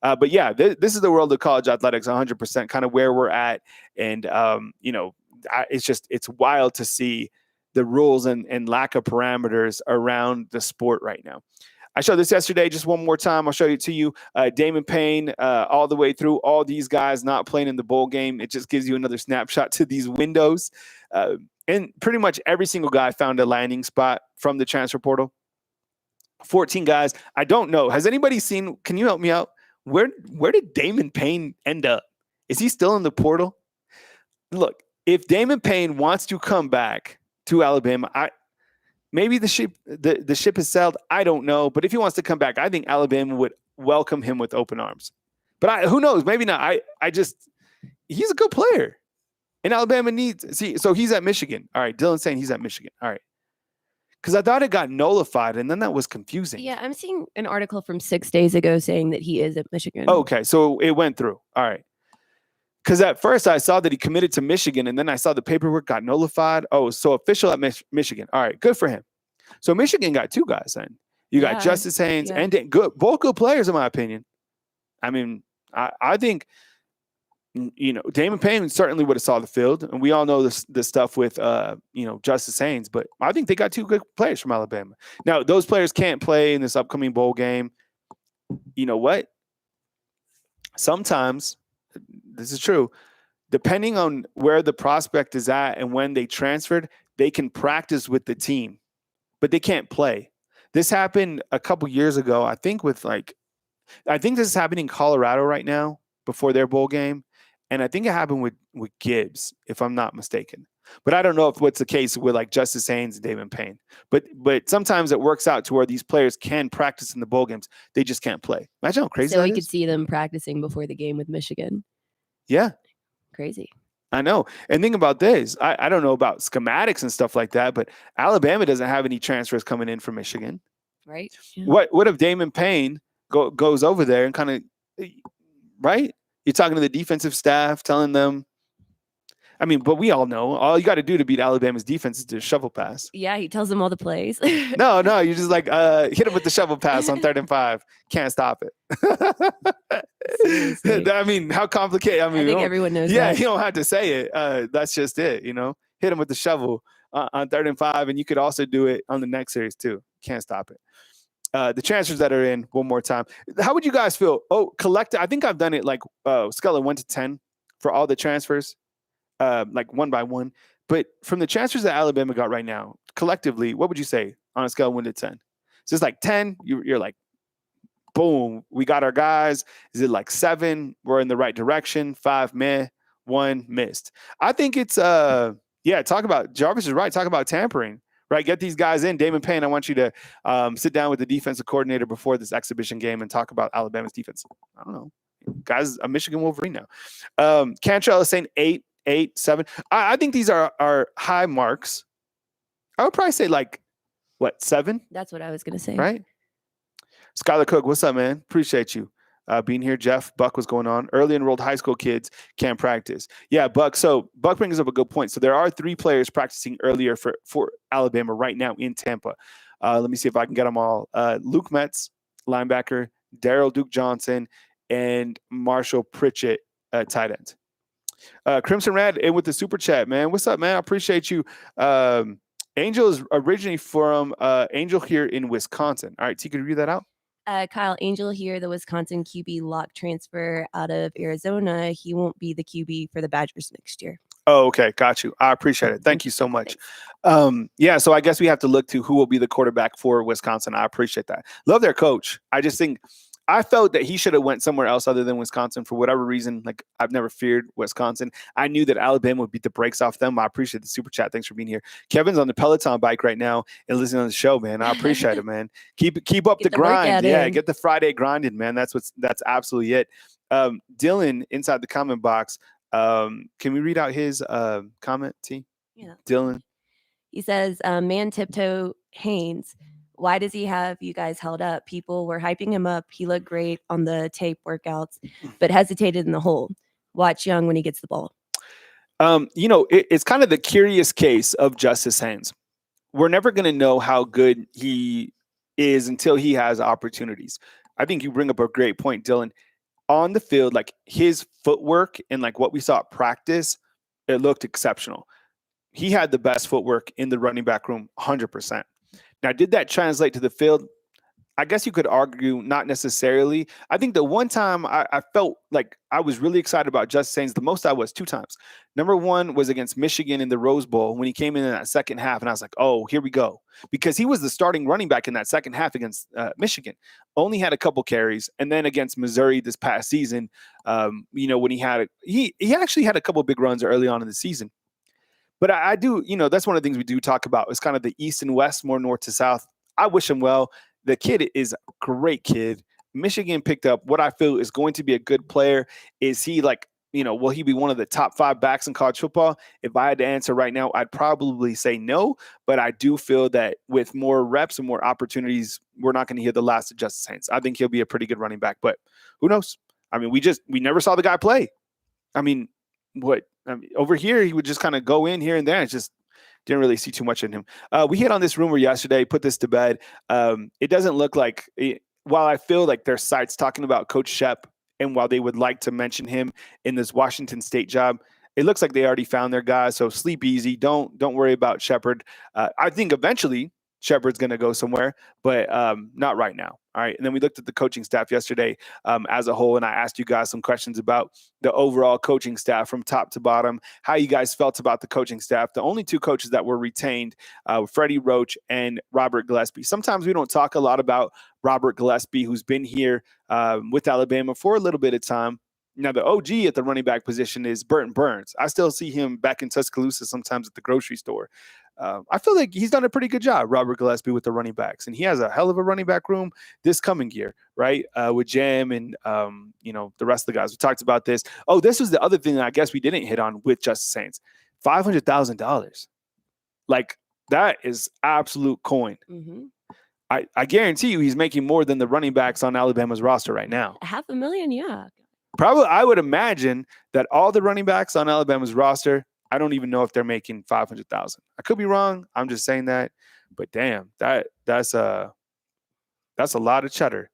But yeah, this is the world of college athletics, 100%, kind of where we're at. And, it's wild to see the rules and lack of parameters around the sport right now. I showed this yesterday. Just one more time, I'll show it to you. Damon Payne, all the way through, all these guys not playing in the bowl game. It just gives you another snapshot to these windows. And pretty much every single guy found a landing spot from the transfer portal. 14 guys. I don't know. Has anybody seen? Can you help me out? Where did Damon Payne end up? Is he still in the portal? Look, if Damon Payne wants to come back to Alabama, maybe the ship has sailed. I don't know. But if he wants to come back, I think Alabama would welcome him with open arms. But who knows? Maybe not. He's a good player. And Alabama so he's at Michigan. All right. Dylan's saying he's at Michigan. All right. Because I thought it got nullified, and then that was confusing. Yeah, I'm seeing an article from 6 days ago saying that he is at Michigan. Okay, so it went through. All right. Because at first I saw that he committed to Michigan, and then I saw the paperwork got nullified. Oh, so official at Michigan. All right, good for him. So Michigan got 2 guys then. You got Justice Haynes and both good players, in my opinion. I mean, I think, Damon Payne certainly would have saw the field, and we all know the stuff with, Justice Haynes, but I think they got 2 good players from Alabama. Now, those players can't play in this upcoming bowl game. You know what? Sometimes, this is true, depending on where the prospect is at and when they transferred, they can practice with the team, but they can't play. This happened a couple years ago, I think this is happening in Colorado right now before their bowl game. And I think it happened with Gibbs, if I'm not mistaken. But I don't know if what's the case with like Justice Haynes and Damon Payne. But sometimes it works out to where these players can practice in the bowl games. They just can't play. Imagine how crazy that is. So you could see them practicing before the game with Michigan. Yeah. Crazy. I know. And think about this. I don't know about schematics and stuff like that, but Alabama doesn't have any transfers coming in from Michigan. Right. Yeah. What if Damon Payne goes over there and kind of, right? You're talking to the defensive staff, telling them. I mean, but we all know all you got to do to beat Alabama's defense is to shovel pass. Yeah, he tells them all the plays. No, you're just like hit him with the shovel pass on 3rd and 5. Can't stop it. I mean, how complicated? I mean, I think everyone knows. Yeah, that. You don't have to say it. That's just it. Hit him with the shovel on 3rd and 5, and you could also do it on the next series too. Can't stop it. The transfers that are in, one more time. How would you guys feel? Collect. I think I've done it like scale of 1 to 10 for all the transfers, like one by one. But from the transfers that Alabama got right now, collectively, what would you say on a scale of 1 to 10? Is it like 10? You're like, boom, we got our guys. Is it like 7? We're in the right direction. 5, meh. 1, missed. I think it's talk about, Jarvis is right. Talk about tampering. Right, get these guys in. Damon Payne, I want you to sit down with the defensive coordinator before this exhibition game and talk about Alabama's defense. I don't know. Guys, a Michigan Wolverine now. Cantrell is saying 8, 7. I think these are high marks. I would probably say 7? That's what I was going to say. Right? Skylar Cook, what's up, man? Appreciate you being here. Jeff, Buck, what's going on? Early enrolled high school kids can't practice. Yeah, Buck. So Buck brings up a good point. So there are 3 players practicing earlier for Alabama right now in Tampa. Let me see if I can get them all. Luke Metz, linebacker, Daryl Duke Johnson, and Marshall Pritchett, tight end. Crimson Red in with the super chat, man. What's up, man? I appreciate you. Angel is originally from Angel here in Wisconsin. All right, T, could you read that out? Kyle Angel here, the Wisconsin QB lock transfer out of Arizona. He won't be the QB for the Badgers next year. Oh, okay. Got you. I appreciate it. Thank you so much. So I guess we have to look to who will be the quarterback for Wisconsin. I appreciate that. Love their coach. I just think I felt that he should have went somewhere else other than Wisconsin for whatever reason. Like, I've never feared Wisconsin. I knew that Alabama would beat the brakes off them. I appreciate the super chat. Thanks for being here. Kevin's on the Peloton bike right now and listening to the show, man. I appreciate it, man. Keep up the grind. Yeah, get the Friday grinding, man. That's absolutely it. Dylan inside the comment box. Can we read out his comment, T? Yeah. Dylan. He says, man tiptoe Haynes. Why does he have you guys held up? People were hyping him up. He looked great on the tape workouts, but hesitated in the hole. Watch Young when he gets the ball. It's kind of the curious case of Justice Haynes. We're never going to know how good he is until he has opportunities. I think you bring up a great point, Dylan. On the field, like his footwork and like what we saw at practice, it looked exceptional. he had the best footwork in the running back room, 100%. Now, did that translate to the field? I guess you could argue not necessarily. I think the one time I felt like I was really excited about Justice Haynes, the most I was 2 times. Number one was against Michigan in the Rose Bowl when he came in that second half, and I was like, oh, here we go. Because he was the starting running back in that second half against Michigan. Only had a couple carries. And then against Missouri this past season, when he actually had a couple big runs early on in the season. But I do, that's one of the things we do talk about is kind of the East and West, more north to south. I wish him well. The kid is a great kid. Michigan picked up what I feel is going to be a good player. Is he will he be one of the top 5 backs in college football? If I had to answer right now, I'd probably say no. But I do feel that with more reps and more opportunities, we're not going to hear the last of Justice Haynes. I think he'll be a pretty good running back, but who knows? I mean, we never saw the guy play. Over here, he would just kind of go in here and there and just didn't really see too much in him. We hit on this rumor yesterday, put this to bed. It doesn't look like, while I feel like there's sites talking about Coach Shep, and while they would like to mention him in this Washington State job, it looks like they already found their guy. So sleep easy. Don't worry about Shepard. I think eventually Shepard's going to go somewhere, but not right now. All right. And then we looked at the coaching staff yesterday as a whole, and I asked you guys some questions about the overall coaching staff from top to bottom, how you guys felt about the coaching staff. The only 2 coaches that were retained were Freddie Roach and Robert Gillespie. Sometimes we don't talk a lot about Robert Gillespie, who's been here with Alabama for a little bit of time. Now, the OG at the running back position is Burton Burns. I still see him back in Tuscaloosa sometimes at the grocery store. I feel like he's done a pretty good job, Robert Gillespie, with the running backs. And he has a hell of a running back room this coming year, right? With Jam and, the rest of the guys. We talked about this. Oh, this was the other thing that I guess we didn't hit on with Justice Haynes. $500,000. Like, that is absolute coin. Mm-hmm. I guarantee you he's making more than the running backs on Alabama's roster right now. $500,000, yeah. Probably, I would imagine that all the running backs on Alabama's roster, I don't even know if they're making $500,000. I could be wrong. I'm just saying that. But damn, that's a lot of cheddar.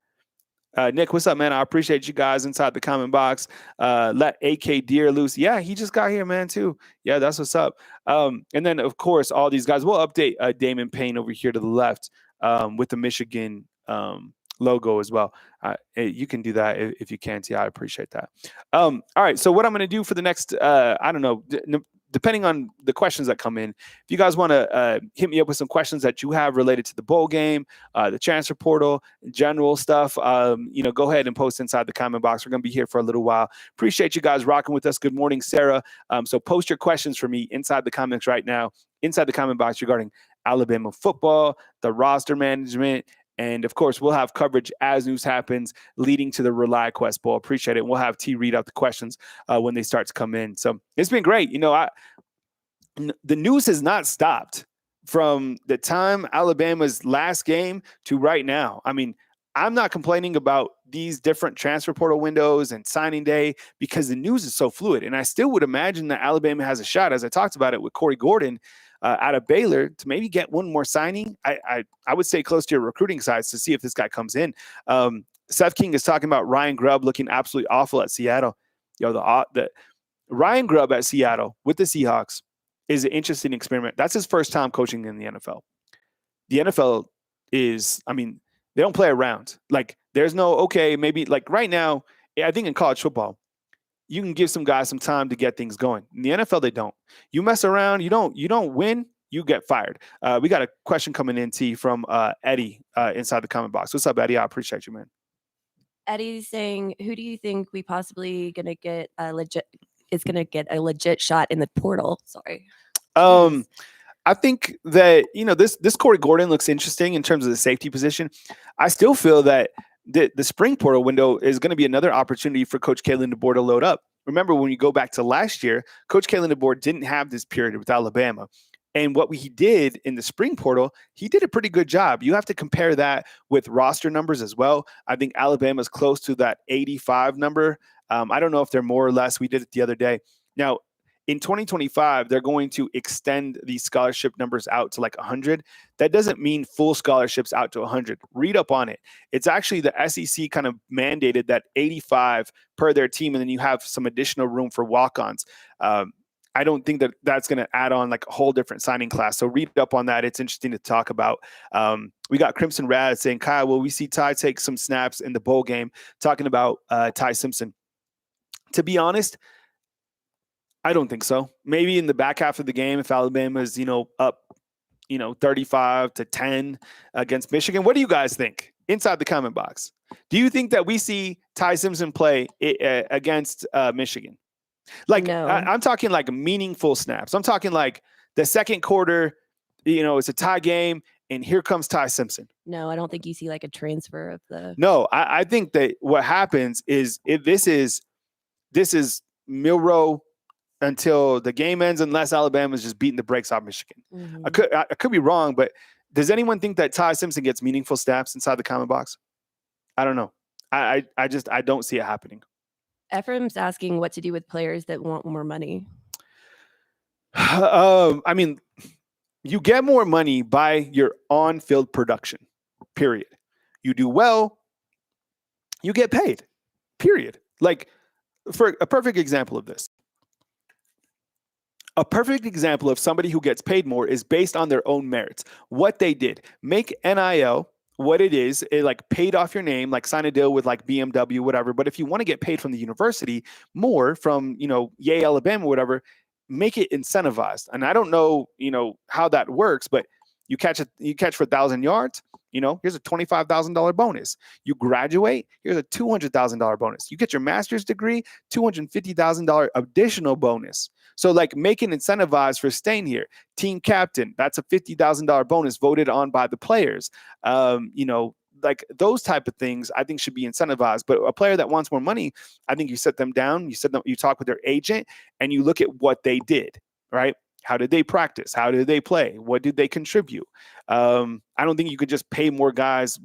Nick, what's up, man? I appreciate you guys inside the comment box. Let AK Deer loose. Yeah, he just got here, man, too. Yeah, that's what's up. And then, of course, all these guys. We'll update Damon Payne over here to the left with the Michigan logo as well. You can do that if you can. I appreciate that. All right. So what I'm going to do for the next, depending on the questions that come in, if you guys want to hit me up with some questions that you have related to the bowl game, the transfer portal, general stuff, go ahead and post inside the comment box. We're going to be here for a little while. Appreciate you guys rocking with us. Good morning, Sarah. So post your questions for me inside the comments right now, inside the comment box regarding Alabama football, the roster management, and, of course, we'll have coverage as news happens leading to the Reliaquest Bowl. Appreciate it. We'll have T read out the questions when they start to come in. So it's been great. The news has not stopped from the time Alabama's last game to right now. I mean, I'm not complaining about these different transfer portal windows and signing day because the news is so fluid. And I still would imagine that Alabama has a shot, as I talked about it with Corey Gordon, out of Baylor to maybe get one more signing. I would stay close to your recruiting sides to see if this guy comes in. Seth King is talking about Ryan Grubb looking absolutely awful at Seattle. The Ryan Grubb at Seattle with the Seahawks is an interesting experiment. That's his first time coaching in the NFL. The NFL is, they don't play around. Like, there's no, okay, maybe like right now, I think in college football, you can give some guys some time to get things going. In the NFL, they don't. You mess around, you don't win, you get fired. We got a question coming in, T, from Eddie inside the comment box. What's up, Eddie? I appreciate you, man. Eddie's saying, who do you think we possibly going to get a legit shot in the portal? Sorry. I think that, this Corey Gordon looks interesting in terms of the safety position. I still feel that the spring portal window is going to be another opportunity for Coach Kalen DeBoer to load up. Remember, when you go back to last year, Coach Kalen DeBoer didn't have this period with Alabama. And what he did in the spring portal, he did a pretty good job. You have to compare that with roster numbers as well. I think Alabama's close to that 85 number. I don't know if they're more or less. We did it the other day. Now, in 2025, they're going to extend these scholarship numbers out to like 100. That doesn't mean full scholarships out to 100. Read up on it. It's actually the SEC kind of mandated that 85 per their team, and then you have some additional room for walk-ons. I don't think that that's going to add on like a whole different signing class. So read up on that. It's interesting to talk about. We got Crimson Rad saying, Kyle, will we see Ty take some snaps in the bowl game? Talking about Ty Simpson. To be honest, I don't think so. Maybe in the back half of the game, if Alabama is, up, 35-10 against Michigan. What do you guys think? Inside the comment box. Do you think that we see Ty Simpson play against Michigan? Like, No. I'm talking like meaningful snaps. I'm talking like the second quarter, it's a tie game, and here comes Ty Simpson. No, I don't think you see like a transfer of the. No, I think that what happens is if this is Milroe until the game ends, unless Alabama's just beating the brakes off Michigan. Mhm. I could be wrong, but does anyone think that Ty Simpson gets meaningful snaps inside the comment box? I don't know. I don't see it happening. Ephraim's asking what to do with players that want more money. I mean, you get more money by your on-field production, period. You do well, you get paid, period. Like, for a perfect example of this, a perfect example of somebody who gets paid more is based on their own merits. What they did, make NIL what it is, it like paid off your name, like sign a deal with like BMW, whatever. But if you want to get paid from the university more from, Yale, Alabama, whatever, make it incentivized. And I don't know, how that works, but you catch for 1,000 yards, here's a $25,000 bonus. You graduate, here's a $200,000 bonus. You get your master's degree, $250,000 additional bonus. So like making incentivized for staying here. Team captain, that's a $50,000 bonus voted on by the players. Like those type of things I think should be incentivized. But a player that wants more money, I think you sit them down, you talk with their agent, and you look at what they did, right? How did they practice? How did they play? What did they contribute? I don't think you could just pay more guys.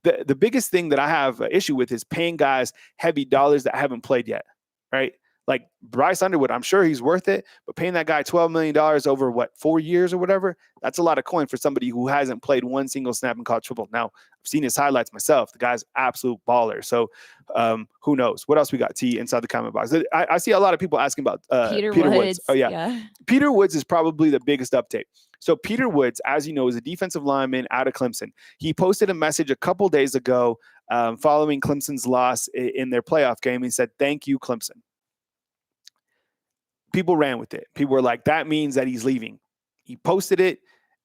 The biggest thing that I have an issue with is paying guys heavy dollars that haven't played yet, right? Like Bryce Underwood, I'm sure he's worth it, but paying that guy $12 million over 4 years or whatever, that's a lot of coin for somebody who hasn't played one single snap in college football. Now, I've seen his highlights myself. The guy's absolute baller. So who knows? What else we got, T, inside the comment box? I see a lot of people asking about Peter Woods. Oh, yeah. Peter Woods is probably the biggest update. So Peter Woods, as you know, is a defensive lineman out of Clemson. He posted a message a couple days ago following Clemson's loss in their playoff game. He said, "Thank you, Clemson." People ran with it. People were like, that means that he's leaving. He posted it.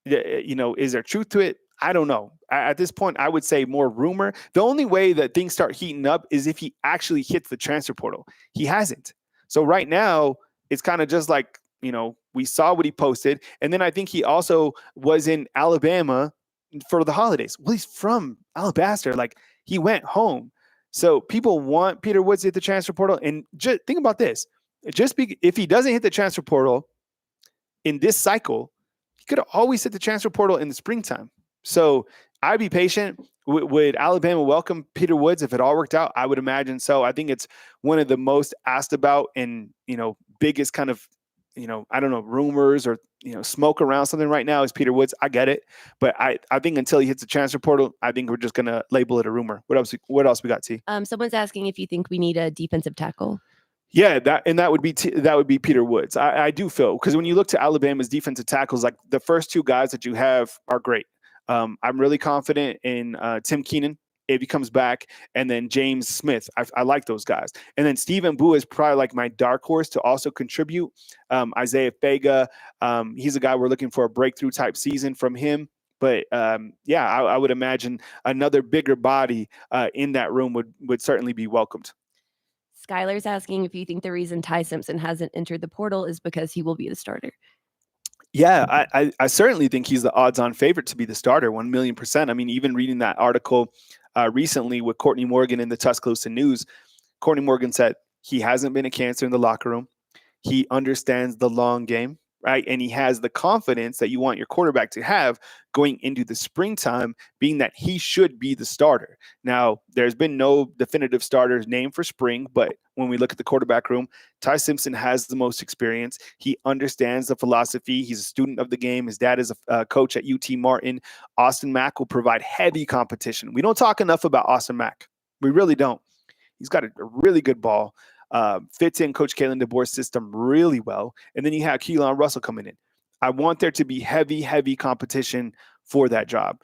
Is there truth to it? I don't know. At this point, I would say more rumor. The only way that things start heating up is if he actually hits the transfer portal. He hasn't. So right now, it's kind of just like, we saw what he posted. And then I think he also was in Alabama for the holidays. Well, he's from Alabaster. Like, he went home. So people want Peter Woods to hit the transfer portal. And just think about this. If he doesn't hit the transfer portal in this cycle, he could always hit the transfer portal in the springtime. So I'd be patient. Would Alabama welcome Peter Woods if it all worked out? I would imagine so. I think it's one of the most asked about and, biggest kind of, I don't know, rumors or, smoke around something right now is Peter Woods. I get it. But I think until he hits the transfer portal, I think we're just going to label it a rumor. What else we got, T? Someone's asking if you think we need a defensive tackle. Yeah, that would be Peter Woods. I do feel, because when you look to Alabama's defensive tackles, like the first two guys that you have are great. I'm really confident in Tim Keenan if he comes back, and then James Smith. I like those guys. And then Stephen Boo is probably like my dark horse to also contribute. Isaiah Fega, he's a guy we're looking for a breakthrough type season from him. But I would imagine another bigger body in that room would certainly be welcomed. Skylar's asking if you think the reason Ty Simpson hasn't entered the portal is because he will be the starter. Yeah, I certainly think he's the odds-on favorite to be the starter, 1,000,000%. I mean, even reading that article recently with Courtney Morgan in the Tuscaloosa News, Courtney Morgan said he hasn't been a cancer in the locker room. He understands the long game, right? And he has the confidence that you want your quarterback to have going into the springtime, being that he should be the starter. Now, there's been no definitive starters named for spring, but when we look at the quarterback room, Ty Simpson has the most experience. He understands the philosophy. He's a student of the game. His dad is a coach at UT Martin. Austin Mack will provide heavy competition. We don't talk enough about Austin Mack. We really don't. He's got a really good ball. fits in Coach Kalen DeBoer's system really well. And then you have Keelan Russell coming in. I want there to be heavy competition for that job.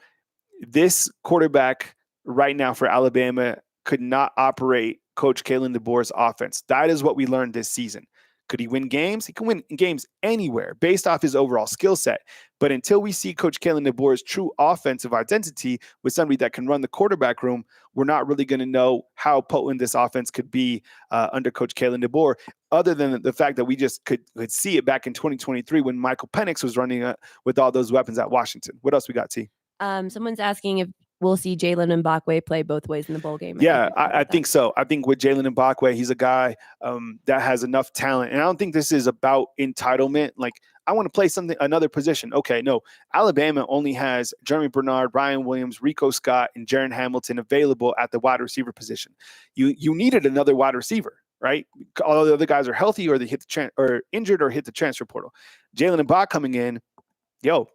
This quarterback right now for Alabama could not operate Coach Kalen DeBoer's offense. That is what we learned this season. Could he win games? He can win games anywhere based off his overall skill set. But until we see Coach Kalen DeBoer's true offensive identity with somebody that can run the quarterback room, we're not really going to know how potent this offense could be under Coach Kalen DeBoer, other than the fact that we just could see it back in 2023 when Michael Penix was running with all those weapons at Washington. What else we got, T? Someone's asking if we'll see Jalen Mbakwe play both ways in the bowl game. I think so. I think with Jalen Mbakwe, he's a guy that has enough talent. And I don't think this is about entitlement. Like, I want to play another position. Okay, no. Alabama only has Jeremy Bernard, Ryan Williams, Rico Scott, and Jaron Hamilton available at the wide receiver position. You needed another wide receiver, right? All the other guys are healthy or they hit or injured or hit the transfer portal. Jalen Mbakwe coming in,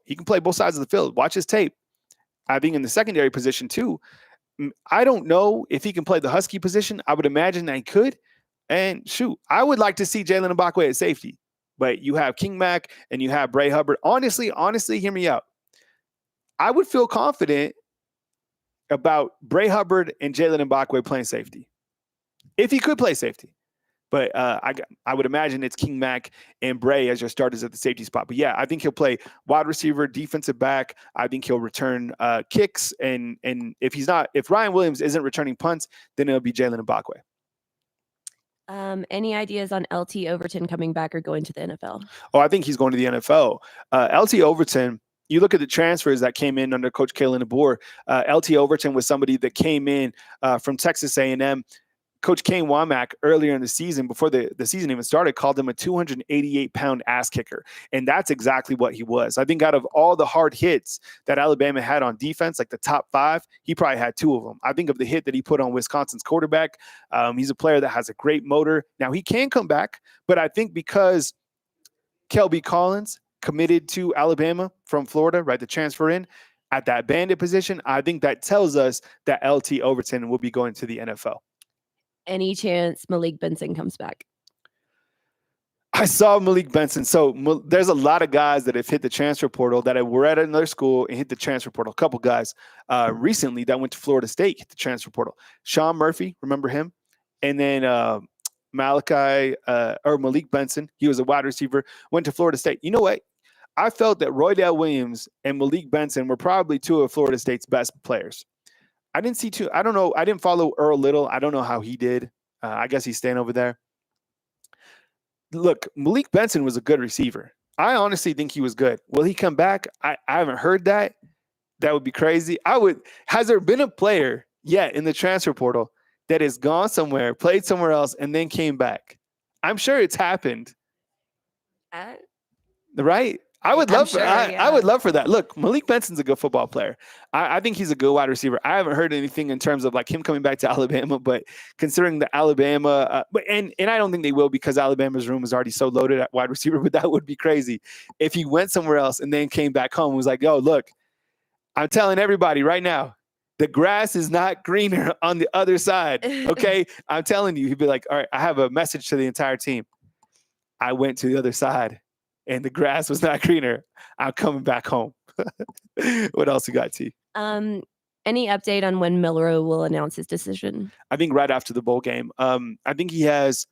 he can play both sides of the field. Watch his tape. I think in the secondary position too, I don't know if he can play the Husky position. I would imagine that he could. And shoot, I would like to see Jalen Mbakwe at safety. But you have King Mack and you have Bray Hubbard. Honestly, hear me out. I would feel confident about Bray Hubbard and Jalen Mbakwe playing safety. If he could play safety. But I would imagine it's King Mack and Bray as your starters at the safety spot. But yeah, I think he'll play wide receiver, defensive back. I think he'll return kicks. And if Ryan Williams isn't returning punts, then it'll be Jalen Mbakwe. Any ideas on LT Overton coming back or going to the NFL? Oh, I think he's going to the NFL. LT Overton, you look at the transfers that came in under Coach Kalen DeBoer. LT Overton was somebody that came in from Texas A&M. Coach Kane Womack earlier in the season, before the season even started, called him a 288-pound ass kicker. And that's exactly what he was. I think out of all the hard hits that Alabama had on defense, like the top 5, he probably had 2 of them. I think of the hit that he put on Wisconsin's quarterback. He's a player that has a great motor. Now, he can come back, but I think because Kelby Collins committed to Alabama from Florida, right, the transfer in, at that bandit position, I think that tells us that LT Overton will be going to the NFL. Any chance Malik Benson comes back? I saw Malik Benson. So there's a lot of guys that have hit the transfer portal that were at another school and hit the transfer portal. A couple guys recently that went to Florida State, hit the transfer portal. Sean Murphy, remember him? And then Malik Benson, he was a wide receiver, went to Florida State. You know what? I felt that Roydell Williams and Malik Benson were probably 2 of Florida State's best players. I didn't see 2. I don't know. I didn't follow Earl Little. I don't know how he did. I guess he's staying over there. Look, Malik Benson was a good receiver. I honestly think he was good. Will he come back? I haven't heard that. That would be crazy. Has there been a player yet in the transfer portal that has gone somewhere, played somewhere else, and then came back? I'm sure it's happened. Right? I would love for that. Look, Malik Benson's a good football player. I think he's a good wide receiver. I haven't heard anything in terms of like him coming back to Alabama, but considering the Alabama, and I don't think they will because Alabama's room is already so loaded at wide receiver, but that would be crazy if he went somewhere else and then came back home and was like, yo, look, I'm telling everybody right now, the grass is not greener on the other side. Okay. I'm telling you, he'd be like, all right, I have a message to the entire team. I went to the other side and the grass was not greener. I'm coming back home. What else you got, T? Any update on when Milroe will announce his decision? I think right after the bowl game. I think he has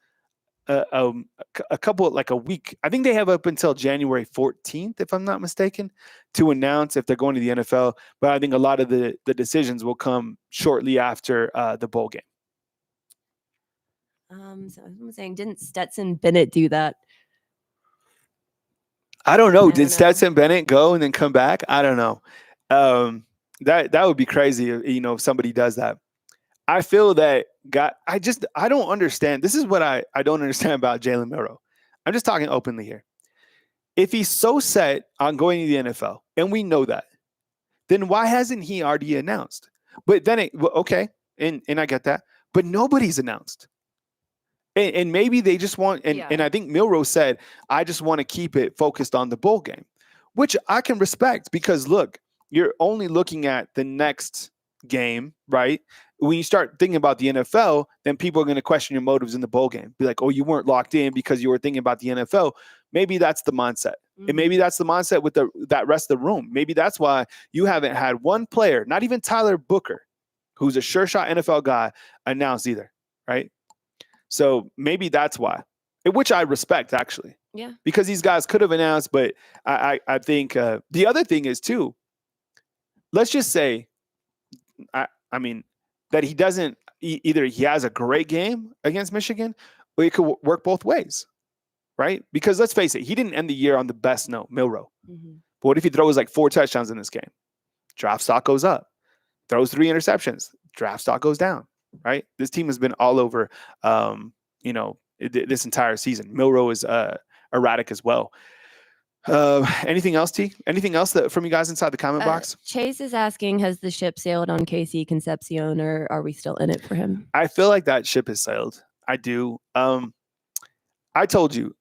a couple, like a week. I think they have up until January 14th, if I'm not mistaken, to announce if they're going to the NFL. But I think a lot of the decisions will come shortly after the bowl game. So I'm saying, didn't Stetson Bennett do that? I don't know. Did Stetson Bennett go and then come back? I don't know. That would be crazy, if somebody does that. I feel that I don't understand. This is what I don't understand about Jalen Milroe. I'm just talking openly here. If he's so set on going to the NFL, and we know that, then why hasn't he already announced? But then, okay, and I get that, but nobody's announced. And maybe they just want, and I think Milroe said, I just want to keep it focused on the bowl game, which I can respect because, look, you're only looking at the next game, right? when you start thinking about the NFL, then people are going to question your motives in the bowl game. Be like, oh, you weren't locked in because you were thinking about the NFL. Maybe that's the mindset. Mm-hmm. And maybe that's the mindset with that rest of the room. Maybe that's why you haven't had one player, not even Tyler Booker, who's a sure shot NFL guy, announced either, right? So maybe that's why, which I respect, actually. Yeah. Because these guys could have announced, but I think the other thing is, too, let's just say, I mean, that he doesn't, either he has a great game against Michigan, or it could work both ways, right? Because let's face it, he didn't end the year on the best note, Milroe. Mm-hmm. But what if he throws like 4 touchdowns in this game? Draft stock goes up. Throws 3 interceptions. Draft stock goes down, right? This team has been all over, this entire season. Milroe is erratic as well. Anything else, T? Anything else from you guys inside the comment box? Chase is asking, has the ship sailed on Casey Concepcion, or are we still in it for him? I feel like that ship has sailed. I do. I told you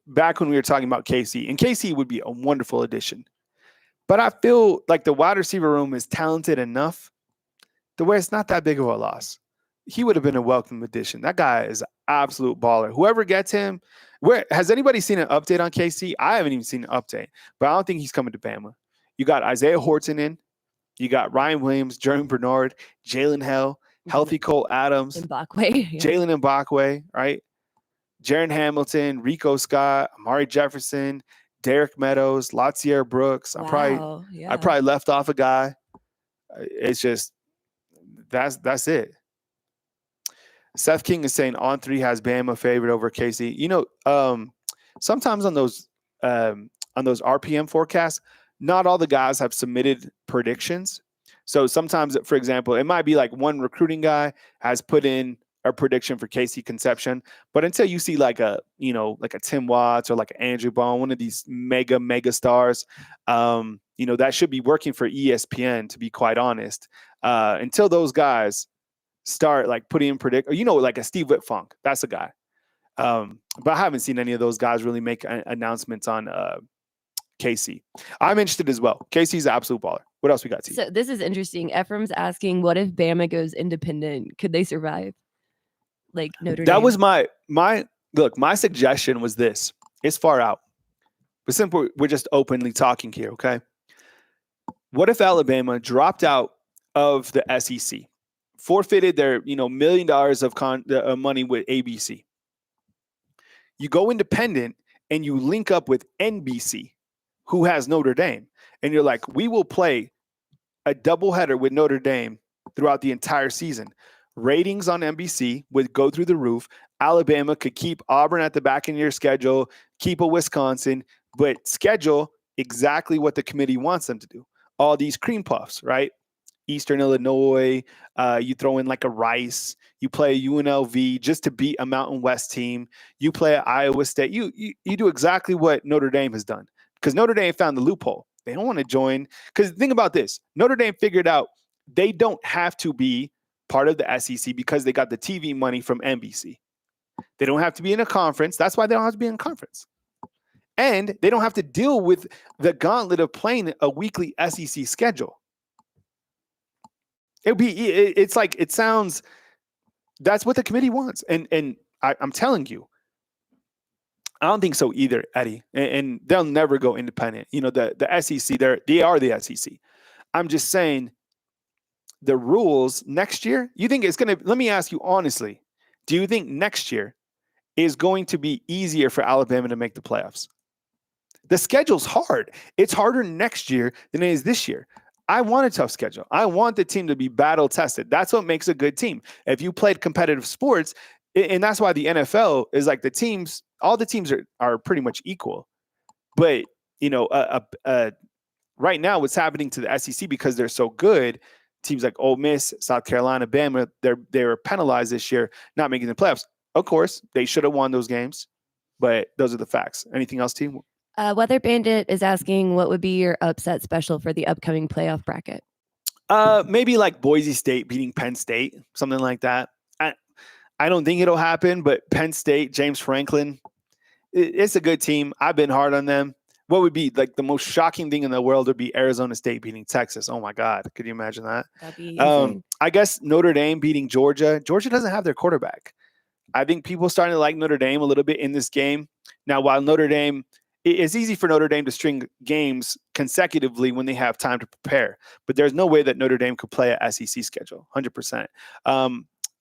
back when we were talking about Casey, and Casey would be a wonderful addition. But I feel like the wide receiver room is talented enough to where it's not that big of a loss. He would have been a welcome addition. That guy is an absolute baller. Whoever gets him, has anybody seen an update on KC? I haven't even seen an update, but I don't think he's coming to Bama. You got Isaiah Horton in. You got Ryan Williams, Jeremy Bernard, Jalen Hell, healthy Cole Adams, Mbakwe, yeah. Jalen Mbakwe, right? Jaron Hamilton, Rico Scott, Amari Jefferson, Derek Meadows, Latsier Brooks. Wow, I probably left off a guy. It's just that's it. Seth King is saying on 3 has Bama favored over Casey. Sometimes on those RPM forecasts, not all the guys have submitted predictions. So sometimes, for example, it might be like one recruiting guy has put in a prediction for Casey Concepcion, but until you see like a Tim Watts or like an Andrew Bone, one of these mega stars, that should be working for ESPN, to be quite honest. Until those guys start like putting in like a Steve Whitfunk, that's a guy. But I haven't seen any of those guys really make announcements on Casey. I'm interested as well. Casey's an absolute baller. What else we got, T? So this is interesting. Ephraim's asking, what if Bama goes independent? Could they survive? Like Notre Dame? That was my suggestion was this. It's far out. But simple, we're just openly talking here, okay? What if Alabama dropped out of the SEC, forfeited their $1 million of money with ABC? You go independent and you link up with NBC, who has Notre Dame, and you're like, we will play a doubleheader with Notre Dame throughout the entire season. Ratings on NBC would go through the roof. Alabama could keep Auburn at the back end of your schedule, keep a Wisconsin, but schedule exactly what the committee wants them to do. All these cream puffs, right? Eastern Illinois, you throw in like a Rice, you play a UNLV just to beat a Mountain West team. You play at Iowa State. You do exactly what Notre Dame has done, because Notre Dame found the loophole. They don't want to join. Because think about this. Notre Dame figured out they don't have to be part of the SEC because they got the TV money from NBC. They don't have to be in a conference. That's why they don't have to be in a conference. And they don't have to deal with the gauntlet of playing a weekly SEC schedule. It sounds, that's what the committee wants. And I'm telling you, I don't think so either, Eddie. And they'll never go independent. The SEC, they are the SEC. I'm just saying, the rules next year, you think it's going to, let me ask you honestly, do you think next year is going to be easier for Alabama to make the playoffs? The schedule's hard. It's harder next year than it is this year. I want a tough schedule. I want the team to be battle tested. That's what makes a good team. If you played competitive sports, and that's why the NFL is like all the teams are pretty much equal. But, right now what's happening to the SEC, because they're so good, teams like Ole Miss, South Carolina, Bama, they were penalized this year not making the playoffs. Of course, they should have won those games, but those are the facts. Anything else, team? Weather Bandit is asking, what would be your upset special for the upcoming playoff bracket? Maybe like Boise State beating Penn State, something like that. I don't think it'll happen, but Penn State, James Franklin, it's a good team. I've been hard on them, what would be like the most shocking thing in the world would be Arizona State beating Texas. Oh my God. Could you imagine that? That'd be insane. I guess Notre Dame beating Georgia. Georgia doesn't have their quarterback. I think people are starting to like Notre Dame a little bit in this game. Now, while Notre Dame, it's easy for Notre Dame to string games consecutively when they have time to prepare, but there's no way that Notre Dame could play an SEC schedule, 100%.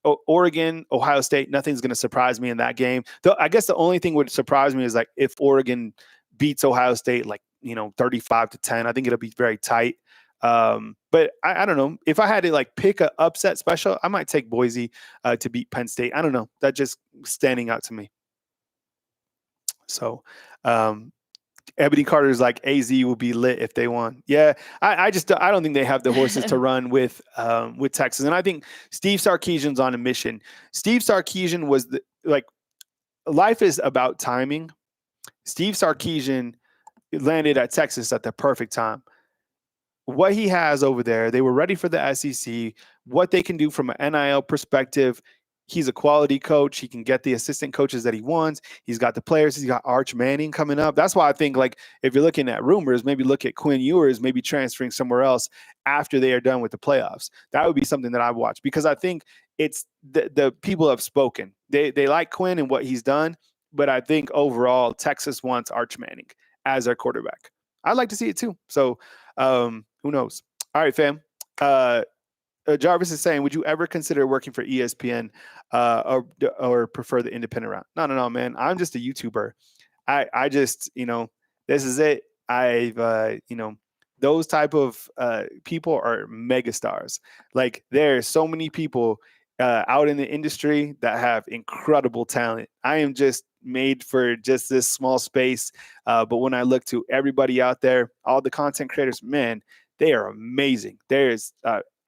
Oregon, Ohio State, nothing's going to surprise me in that game. Though I guess the only thing would surprise me is like if Oregon beats Ohio State, like, 35-10, I think it'll be very tight. But I don't know if I had to like pick a upset special, I might take Boise to beat Penn State. I don't know. That just standing out to me. So, Ebony Carter's like AZ will be lit if they won. Yeah, I don't think they have the horses to run with Texas, and I think Steve Sarkisian's on a mission. Steve Sarkisian was life is about timing. Steve Sarkisian landed at Texas at the perfect time. What he has over there, they were ready for the SEC. What they can do from an NIL perspective. He's a quality coach. He can get the assistant coaches that he wants. He's got the players. He's got Arch Manning coming up. That's why I think, like, if you're looking at rumors, maybe look at Quinn Ewers, maybe transferring somewhere else after they are done with the playoffs. That would be something that I watch because I think it's the people have spoken. They like Quinn and what he's done, but I think overall Texas wants Arch Manning as their quarterback. I'd like to see it too. So who knows? All right, fam. Jarvis is saying, would you ever consider working for ESPN or prefer the independent route? No, man. I'm just a YouTuber. I just, this is it. Those type of people are mega stars. Like there are so many people out in the industry that have incredible talent. I am just made for just this small space. But when I look to everybody out there, all the content creators, man, they are amazing. There's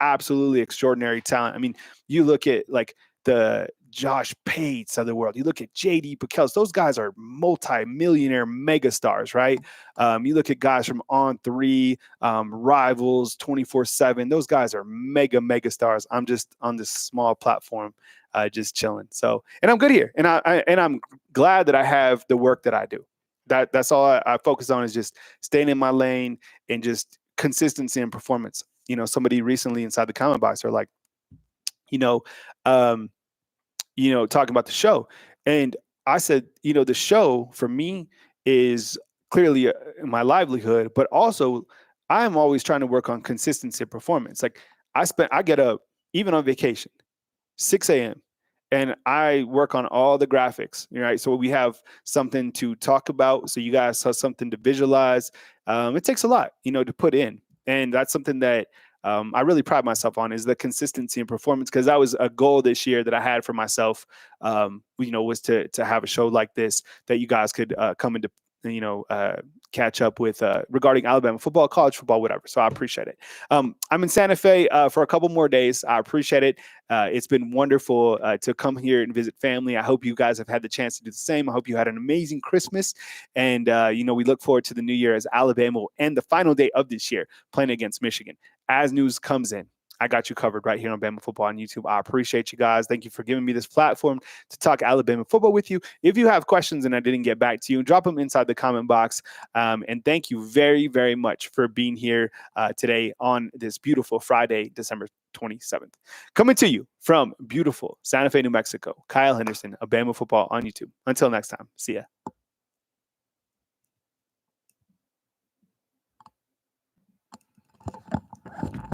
absolutely extraordinary talent. I mean, you look at like the Josh Pates of the world. You look at JD Pickels. Those guys are multi-millionaire megastars, right? You look at guys from On3, Rivals, 24/7. Those guys are mega stars. I'm just on this small platform, just chilling. So, and I'm good here, and I'm glad that I have the work that I do. That's all I focus on is just staying in my lane and just consistency and performance. Somebody recently inside the comment box are like, talking about the show. And I said, the show for me is clearly my livelihood, but also I am always trying to work on consistency and performance. Like I get up even on vacation, 6 a.m. and I work on all the graphics, right? So we have something to talk about. So you guys have something to visualize. It takes a lot, to put in. And that's something that I really pride myself on is the consistency and performance, because that was a goal this year that I had for myself, was to have a show like this that you guys could come into, catch up with regarding Alabama football, college football, whatever. So I appreciate it. I'm in Santa Fe for a couple more days. I appreciate it. It's been wonderful to come here and visit family. I hope you guys have had the chance to do the same. I hope you had an amazing Christmas. And, we look forward to the new year as Alabama will end the final day of this year playing against Michigan. As news comes in, I got you covered right here on Bama Football on YouTube. I appreciate you guys. Thank you for giving me this platform to talk Alabama football with you. If you have questions and I didn't get back to you, drop them inside the comment box. And thank you very, very much for being here today on this beautiful Friday, December 27th. Coming to you from beautiful Santa Fe, New Mexico, Kyle Henderson of Bama Football on YouTube. Until next time, see ya.